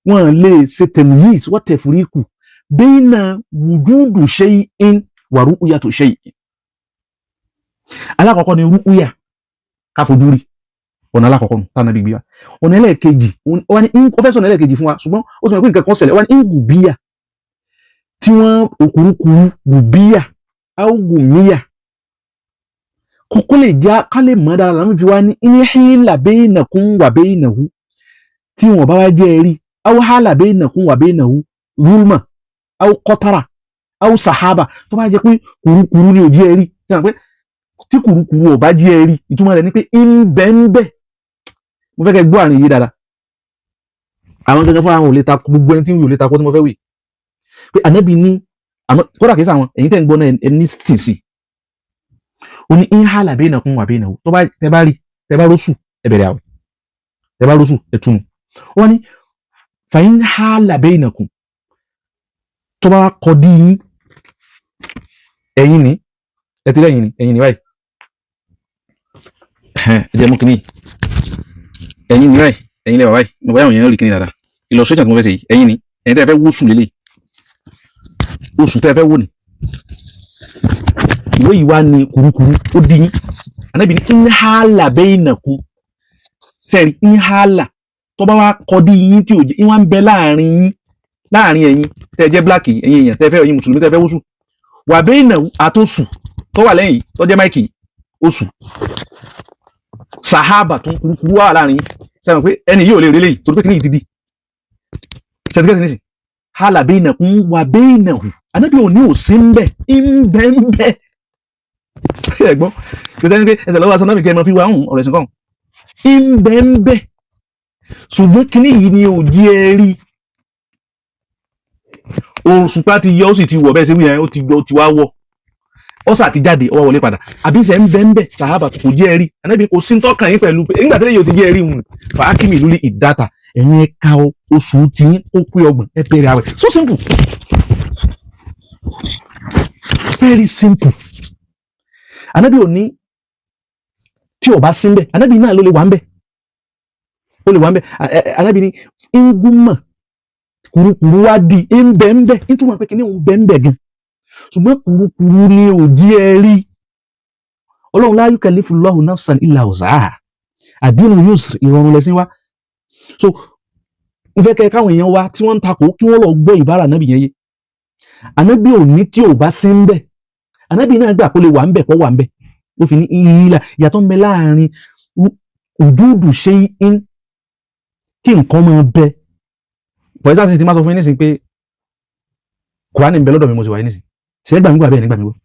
wọ́n lè ṣe tẹ̀míyìí wọ́n tẹ̀ fúríkù bayna wujudu shay'in wa ru'yatu shay'in alákọ̀ọ́kọ́ ni rúúyà káfojú rí ọ̀nà alákọ̀ọ́kọ́ tánàbí gbíyà ọ̀nà ẹlẹ́ẹ̀kejì wọ́n ní ó fẹ́ sọ̀nà ẹlẹ́ẹ̀kejì fún wa ṣùgbọ́n ó sì mọ̀ pé nǹkan kan ṣẹlẹ̀ wọ́n ní gùbíyà tí wọ́n òkúrukùrú gùbíyà áùgùmíyà kókó lè já ká lè mọ́ dára láwọn fi wá ní inhila bainakum wa bainahu tí wọ́n bá wá jẹ́ rí awhala bainakum wa bainahu zulma aw qatara aw sahaba tó bá jẹ́ pé kùrukùrú ni ò jẹ́ rí tí kùrukùrú ò bá jẹ́ rí ìtumọ̀ rẹ̀ ni pé ń bẹ mo fẹ́ kẹ́ gbọ́ àrùn yìí dáadáa àwọn gẹ́gẹ́ fún àwọn ò lè ta gbogbo ẹni tí ò lè ta kó tí mo fẹ́ wí pé Ànábì ní kódà kìí sàwọn ẹ̀yin tẹ́ ń gbọ́ náà ẹni tìǹsì ó ní inhala bainakum wa bainahu tó bá tẹ́ bá róṣù ẹ bẹ̀rẹ̀ àwẹ̀ tẹ́ bá róṣù ẹ túnu ó ní fa inhala bainakum tó bá kọ dí yín ẹ̀yin ní ẹ ti lẹ́yìn ní báyìí ẹjẹ mú kìíní ẹ̀yin ní báyìí ẹ̀yin lẹ́wà báyìí mo báyìí àwọn èèyàn rí kìíní dáadáa illustration tí mo fẹ́ ṣe yìí ẹ̀yin ní ẹ̀yin tẹ́ fẹ́ wóṣù lélẹ̀ oṣù tẹ́ fẹ́ wò ní ìwé yìí wá ní kùrukùru ó di yín Ànábì ní inhala bainakum sẹ́ẹ̀rì inhala tó bá wá kọ́ dí yín tí ò jẹ́ ìwọ̀n ń bẹ láàrin ẹ̀yin tẹ́ jẹ́ black ẹ̀yin èèyàn tẹ́ fẹ́ ẹ̀yin mùsùlùmí tẹ́ fẹ́ wóṣù wà bainahu àtòṣù tó wà lẹ́yìn tó jẹ́ máìkì oṣù sahaba tó ń kurukuru wà láàrin sẹ́wọ̀n pé ẹni yóò lè rí léyìí torí pé kí ní ìdídì ṣẹ́tíkẹ́tì nísìn hálà bainakum wà bainahu anábì òní ò sí ń bẹ̀ ń bẹ́ ẹ̀gbọ́n kí ó tẹ́ ní pé ẹsẹ̀ lọ́wọ́ asanábì kẹ́ ẹ mọ́ fi wá ọ̀rẹ́ sí kan ń bẹ́ ṣùgbọ́n kí ní yìí ni ò jí ẹ rí òṣùpá ti yọ ó sì ti wọ̀ bẹ́ẹ̀ sí wíyẹn ó ti wá wọ̀ ọsà ti jáde ọwọ́ wọlé padà àbí ṣe ń bẹ́ sàhábà kò jẹ́ rí anábì kò sí tọ́kàn yín pẹ̀lú nígbà tẹ́lẹ̀ yóò ti jẹ́ rí wọn fàákìmì lórí ìdáta ẹ̀yin ẹ̀ka oṣù tí ó pé ọgbọ̀n ẹ bẹ̀rẹ̀ àwẹ̀ so simple very simple anábì ò ní tí ò bá sí ń bẹ̀ anábì náà ló lè wà ń bẹ̀ anábì ní ngúmọ̀ kùrukùru wá di ń bẹ̀ nítorí pé kìíní òun bẹ̀ gan ṣùgbọ́n kùrukùru ni ò jí ẹ rí ọlọ́run la yukallifullahu nafsan illa wus'aha ad-dinu yusr ìrọ̀rùn lẹ́sìn wá so mo fẹ́ kẹ́ káwọn èèyàn wá tí wọ́n ń takò kí wọ́n lọ gbọ́ ìbára ànábì yẹn yé ànábì ò ní tí ò bá sí ń bẹ̀ ànábì náà gbà kó lè wà ń bẹ̀ kó wà ń bẹ̀ ó fi ní ìhìlà ìyàtọ̀ ń bẹ láàrin wujudu shay'in kí nǹkan máa bẹ for example ti máa sọ fún yín nísìnyí pé Kùránì ń bẹ lọ́dọ̀ mi mo sì wáyé nísìnyí ṣe é gbà mí gbọ́ abẹ́ ẹ̀ nígbà mi gbọ́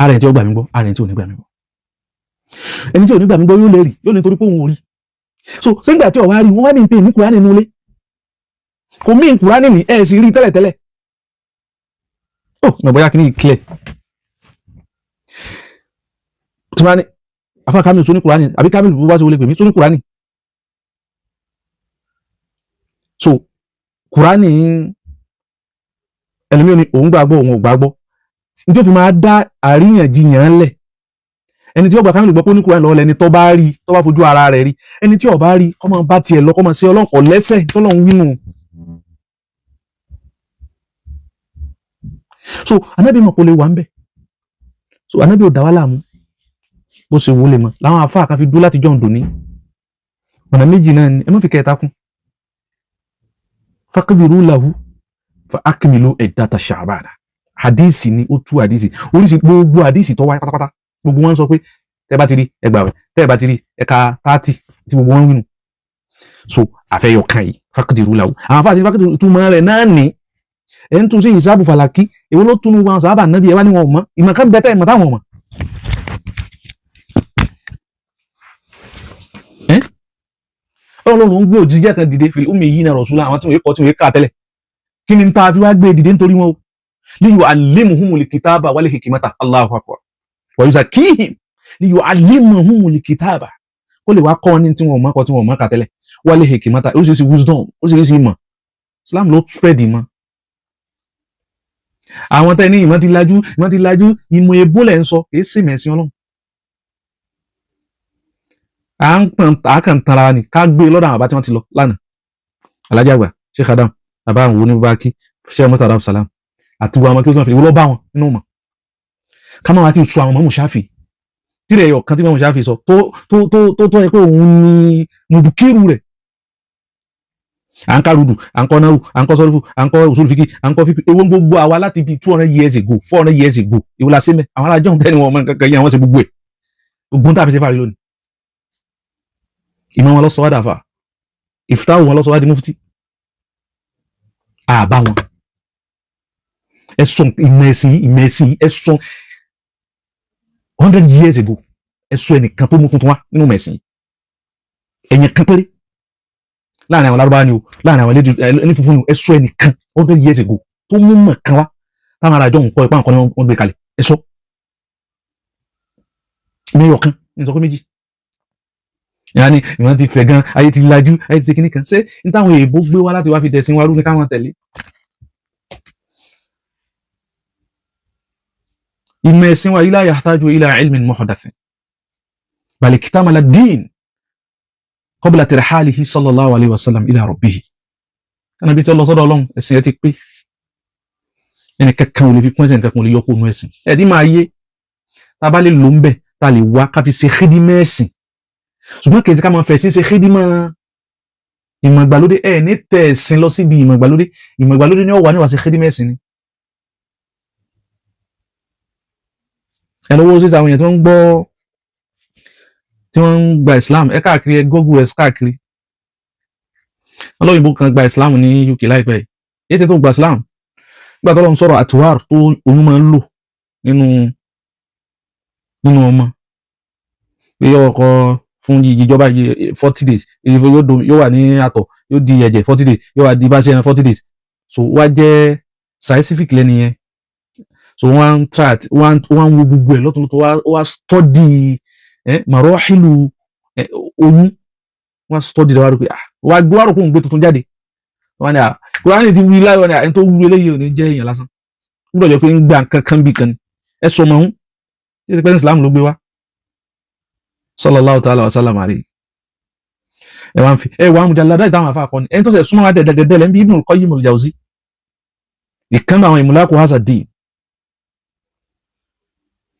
ara ẹ̀ tí ó gbà mí gbọ́ ara ẹ̀ tí ò ní gbà mí gbọ́ ẹni tí ò ní gbà mí gbọ́ yóò lè rí yóò ní torí pé òun ò rí so sígbà tí ọ̀wá rí wọ́n wá ní pé ní Kùránì nínú ilé kò mí Kùránì ní ẹ̀ sì rí tẹ́lẹ̀tẹ́lẹ̀ mo bóyá kí ní clear tí wọ́n ní afá Kamil tó ní Kùránì àbí Kamil bó bá ṣe wọlé pè mí tó ní Kùránì so Kùránì ẹlẹ́mí ò ní òun gbàgbọ́ òun ò gbàgbọ́ ní tó fi máa dá àríyànjiyàn lẹ̀ ẹni tí ó gbà Kamil gbọ́ pé ó ní Kùránì lọ́wọ́ lẹni tó bá rí tó bá fojú ara rẹ̀ rí ẹni tí ó bá rí kó máa bá tiẹ̀ lọ kó máa ṣe ọlọ́nkọ̀ lẹ́sẹ̀ tọ́lọ́run wínú so anábì mọ̀ kó lè wà ń bẹ̀ so anábì ò dá wá láàmú bó ṣe wọlé mọ́ láwọn afá kan fi dúró láti jọ̀ ń dòní ọ̀nà méjì náà ni ẹ má fi kẹta kún faqdiru lahu fa akmilu iddata Sha'bana hadisi ni ó tú hadisi oríṣi gbogbo hadisi tó wáyé pátápátá gbogbo wọn sọ pé tẹ́ bá ti rí ẹgbàwẹ̀ tẹ́ bá ti rí ẹ̀ka 30 tí gbogbo wọn wínú so àfẹ́yọ̀ kan yìí faqdiru lahu àwọn afá àti faqdiru túmọ̀ rẹ̀ náà ní ẹ̀ ń tún sí ìsáàbù fàlàkí èwo ló túnú wọn sábà nábì ẹ̀ wá ní wọn mọ̀ ìmọ̀ kan bẹ́tẹ̀ ìmọ̀ táwọn mọ̀ ọlọ́run ń gbé òjíṣẹ́ kan dìde fil ummiyina rasula àwọn tí wọ́n kọ́ tí wọ́n ká tẹ́lẹ̀ kí ni ta fi wá gbé dìde nítorí wọn o li yu'allimuhumul kitaba wal hikmata Allahu akbar wa yuzakkihim li yu'allimuhumul kitaba kó lè wá kọ́ ní tí wọ́n mọ̀ kọ́ tí wọ́n mọ̀ ká tẹ́lẹ̀ wal hikmata ó sì wisdom ó sì ìmọ̀ Islam ló spread ìmọ̀ àwọn tẹ́ ní ìmọ̀ ti lajú ìmọ̀ ebó lẹ́ ń sọ kìí sì mẹ̀sìn ọlọ́run a kàn tanra ni ká gbé lọ́dọ̀ àwọn àbá tí wọ́n ti lọ lánàá Alhaji àgbà Sheikh Adam bàbá àwọn oníbàákí Sheikh Murtada Abdulsalam àti wọn ọmọ kí wọ́n fi ìwọ́lọ́ bá wọn nínú mọ̀ ká máa wá ti sọ àwọn mọ̀mú Ṣáfì tírẹ̀ ẹ̀yọ̀ kan tí mọ̀mú Ṣáfì sọ tó yẹ pé òun ni mùdùkírù rẹ̀ à ń ká rúdù à ń kọ́ náwó à ń kọ́ sọ́rífù à ń kọ́ usul fíkì à ń kọ́ fíkì ewu gbogbo àwa láti bí 200 years ago 400 years ago ìwọ la ṣe mẹ́ àwọn arájọ́ ń tẹ́ni wọn ọmọ kankan yẹn àwọn ṣe gbogbo ẹ̀ ogun tá a fi ṣe fàárí lónìí ìmọ̀ wọn lọ sọ wá dàfà ìfútáwò wọn lọ sọ wá di mufti àbá wọn ẹ̀sùn ìmẹ̀sìn ẹ̀sùn 100 years ago ẹ̀sùn ẹnìkan tó mú tuntun wá nínú mẹ̀sìn ẹ̀yìn kan péré láàrin àwọn lárúbáwá ni o láàrin àwọn ẹni funfun ni o ẹ̀sùn ẹnìkan 100 years ago tó mú mọ̀ kan wá táwọn ará ìjọ ń kọ́ ipá nǹkan ni wọ́n gbé kalẹ̀ ẹ̀sọ́ mẹ́yọ̀ kan ní sọ pé méjì yàní ìwọ́n ti fẹ̀ gan ayé ti lajú ayé ti ṣe kíní kan ṣé ní táwọn èèbó gbé wá láti wá fi dẹ̀sìn wa rú ní káwọn tẹ̀lé. ìmọ̀ ẹ̀sìn wa ila yahtaju ila ilmin muhdathin bal iktamala ad-din qabla tirhalihi sallallahu alayhi wa sallam ila rabbihi. kánà bí tí ó lọ sọ́dọ̀ ọlọ́run ẹ̀sìn ẹ ti pé ẹnì kankan ò lè fi pọ́n ẹ̀sìn kankan ò lè yọ kó nu ẹ̀sìn ẹ̀dí máa yé tá a bá lè lò ń bẹ̀ tá a lè wá ká fi ṣe xidimẹ́ ẹ̀sìn ṣùgbọ́n kìí ká máa fẹ̀ sí ṣe xidimọ́ ìmọ̀ ìgbàlódé ẹ̀ ní tẹ̀ ẹ̀sìn lọ síbi ìmọ̀ ìgbàlódé ni ó wà níwà sí xidimẹ́ ẹ̀sìn ni ẹ lọ́wọ́ sí àwọn èèyàn tí wọ́n ń gbọ́ tí wọ́n ń gba Islam ẹ káàkiri ẹ Google ẹ káàkiri olóyìnbó kan gba Islam ní UK láìpẹ́ yìí èyí tí tó gba Islam nígbà tó lọ́n sọ̀rọ̀ àtúwár tó oyún máa ń lò nínú ọmọ pé yóò kọ́ fún ìjọba 40 days yóò wà ní àtọ̀ yóò di ẹ̀jẹ̀ 40 days yóò wà di bá ṣe ẹran 40 days so wá jẹ́ scientific lẹ́ni yẹn so wọ́n wo gbogbo ẹ̀ lọ́tún tó wá study marohilu oyún wọ́n study dáwà rò pé wà gbé wà rò kó ń gbé tuntun jáde wọ́n ní Kùránì ti wí láyọ̀ ní ẹni tó wú eléyìí ò ní jẹ́ èèyàn lásán nígbà jọ pé ń gbà kankan bí kan ẹ sọ mọ̀ ọ́n tí ti pẹ́ ní Islam ló gbé wá sallallahu ta'ala wa sallam alayhi ẹ wà mujallada ìtàwọn àfa akọni ẹni tó sẹ súnmọ́ wa dẹ̀dẹ̀dẹ̀ lẹ́nbí Ibn al-Qayyim al-Jawzi ìkànnì àwọn ìmúlákù hasadi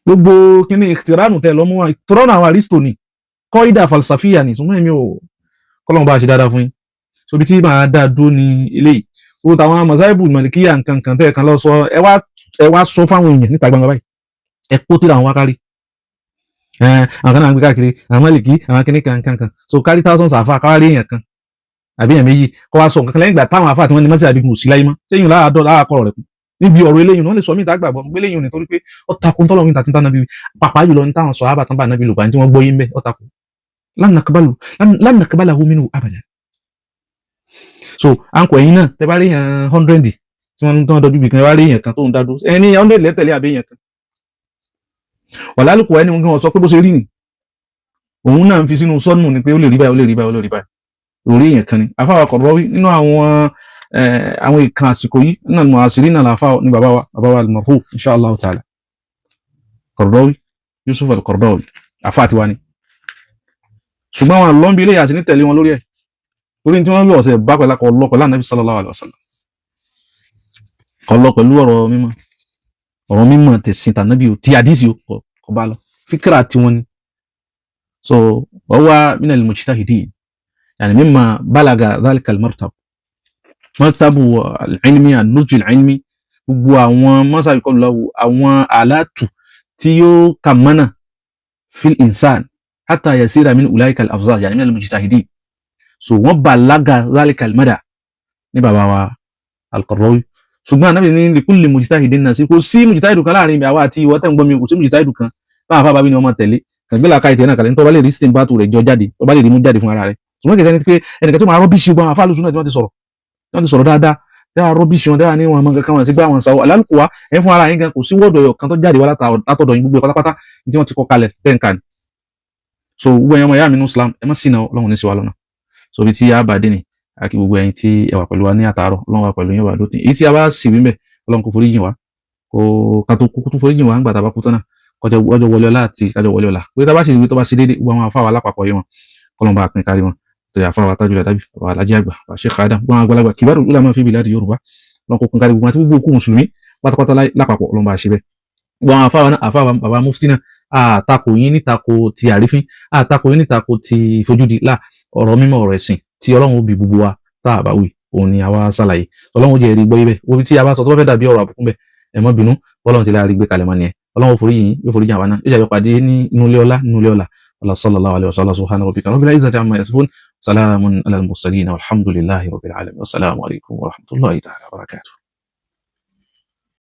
gbogbo kíní ìtìránù tẹ lọ́mú wa ìtìránù àwọn Aristo ni kọ́ídà falsafiya ni súnmọ́ èmi ò kọ́lọ́mù bá ṣe dáadáa fún yín so bí tí màá dáa dúró ní eléyìí ó tàwọn mazaibu malikiya nǹkan tẹ́ kan lọ sọ ẹ wá sọ fáwọn èèyàn níta gbangba báyìí ẹ kó tí àwọn wákárí àwọn kan náà ń gbé káàkiri àwọn Málíkì àwọn kíní kankan so kárí thousands àfa káwárí èèyàn kan àbí èèyàn méjì kọ́ wa sọ nǹkan kan lẹ́yìn ìgbà táwọn àfa àti wọn ní mọ́sí àbíkú sí láyé mọ́ sẹ́yìn láàkọ̀rọ̀ rẹ̀ kù níbi ọ̀rọ̀ eléyìí wọ́n lè sọ mí ìta gbàgbọ́ gbé léyìn nítorí pé ó takun tọ́lọ́ mi tàtí tánàbí pàpà jùlọ ní táwọn sọ àbàtàn bá nàbí lùgbà tí wọ́n gbọ́ yín bẹ́ ó takun lan naqbalahu minhu abadan so àǹkọ̀ ẹ̀yìn náà tẹ bá rí èèyàn 100 tí wọ́n tán dọjú bìkan wá rí èèyàn kan tó ń dádó ẹni 100 lẹ́tẹ̀lé àbí èèyàn kan wà lálùkù ẹni wọn sọ pé bó ṣe rí ni òun náà ń fi sínú sọ́nù ni pé ó lè rí báyìí ó lè rí báyìí ó lè rí báyìí orí èèyàn kan ni afáwà Qaradawi nínú àwọn ìkan àsìkò yìí náà mọ̀ àṣírí náà láfà ní bàbá wa al-marhum inshallah ta'ala Qaradawi Yusuf al-Qaradawi afá àti wa ni ṣùgbọ́n àwọn àlọ́mbí ilé àti ní tẹ̀lé wọn lórí ẹ̀ lórí tí wọ́n rí ọ̀sẹ̀ bá pẹ̀lá kọ lọ pẹ̀lá Nabi sallallahu alaihi wasallam kọ lọ pẹ̀lú ọ̀rọ̀ mímọ̀ tẹ̀sìn tànàbí tí àdísì kọ bá lọ fíkírà tí wọ́n ni so wọ́wá min al-mujtahidin yani mimma balaga dhalika martabu al-ilmi an-nurj al-ilmi gbogbo àwọn mọ́sá ìkọlù àwọn àlátù tí yóò kàmánà fil insan hatta yasira min ulaika al-afzaz yani min al-mujtahidin so wọ́n balaga dhalika al-mada ní bàbá wa al-Qaradawi ṣùgbọ́n Ànábì ní likulli mujtahidin náà sí kò sí mujtahidu kan láàrin àwa àti ìwọ tẹ́ ń gbọ́ mi kò sí mujtahidu kan táwọn afábá bí ni wọ́n máa tẹ̀lé kàgbélà ká ìtẹ̀ náà kàlẹ́ tó bá lè rí stem bá tu rẹ̀ jọ jáde tó bá lè rí mú jáde fún ara rẹ̀ ṣùgbọ́n kìí sẹ́ni pé ẹnìkan tó máa rọ́bíṣì gbọ́n àwọn afáàlùsùn náà tí wọ́n ti sọ̀rọ̀ dáadáa tẹ́wà rọ́bíṣì wọn tẹ́wà ní wọn mọ́ kankan wọn sí gbá wọn sáwọ́ alálùkùwá ẹ̀ fún ara yín gan kò sí wọ́ọ̀dù ọ̀yọ̀ kan tó jáde wá látọ̀dọ̀ yín gbogbo pátápátá tí wọ́n ti kọ́ kalẹ̀ tẹ́ǹkà ni so gbogbo ẹ̀yàn ọmọ ìyá mi ní Islam ẹ má sí náà Ọlọ́run ní sí wa lọ́nà so bí tí a bá dé ni àkí gbogbo ẹ̀yin tí ẹ wà pẹ̀lú wa ní àtàárọ̀ Ọlọ́run wà pẹ̀lú yín wà lótì èyí tí a bá sì wí mbẹ̀ Ọlọ́run kò forí jìn wá kó ká tó kúkú tó forí jìn wá ńgbà tá a bá kú tán náà kọjọ wọlé ọlá àti kájọ wọlé ọlá pé tá bá sì wí tó bá ṣe déédéé gbogbo àwọn afáwà lápapọ̀ yìí wọn kọlọ́n bá pín kárí wọn tó yà afáwà tájú rẹ̀ tàbí àwọn alájí àgbà wà Sheikh Adam gbọ́n àgbàlagbà kibaru ulama fi biladi Yorùbá lọ́n kó pín kárí gbogbo àti gbogbo òkú mùsùlùmí pátápátá lápapọ̀ Ọlọ́run bá ṣe bẹ́ẹ̀ gbọ́n àwọn afáwà náà afáwà bàbá mufti náà àtakò yín nítako ti àrífín àtakò yín nítako ti ìfojúdi là ọ̀rọ̀ mímọ́ ọ̀rọ̀ ẹ̀sìn tí Ọlọ́run ó bi gbogbo wa tá a bá wí òun ni àwa ṣàlàyé Ọlọ́run ó jẹ́ ẹ̀rí gbọ́ ibẹ̀ obi tí a bá sọ tó bá fẹ́ dàbí ọ̀rọ̀ àbùkún bẹ̀ ẹ má bínú Ọlọ́run ti láàrí gbé kalẹ̀ mọ́ ni ẹ Ọlọ́run forí yìí yóò forí jìn àwọn náà yóò jẹ́ pàdé ní inú ilé ọlá Allah sallallahu alaihi wa sallam subhanahu rabbika rabbil izzati amma yasifun salamun alal mursalin walhamdulillahi rabbil alamin wassalamu alaikum wa rahmatullahi ta'ala wa barakatuh.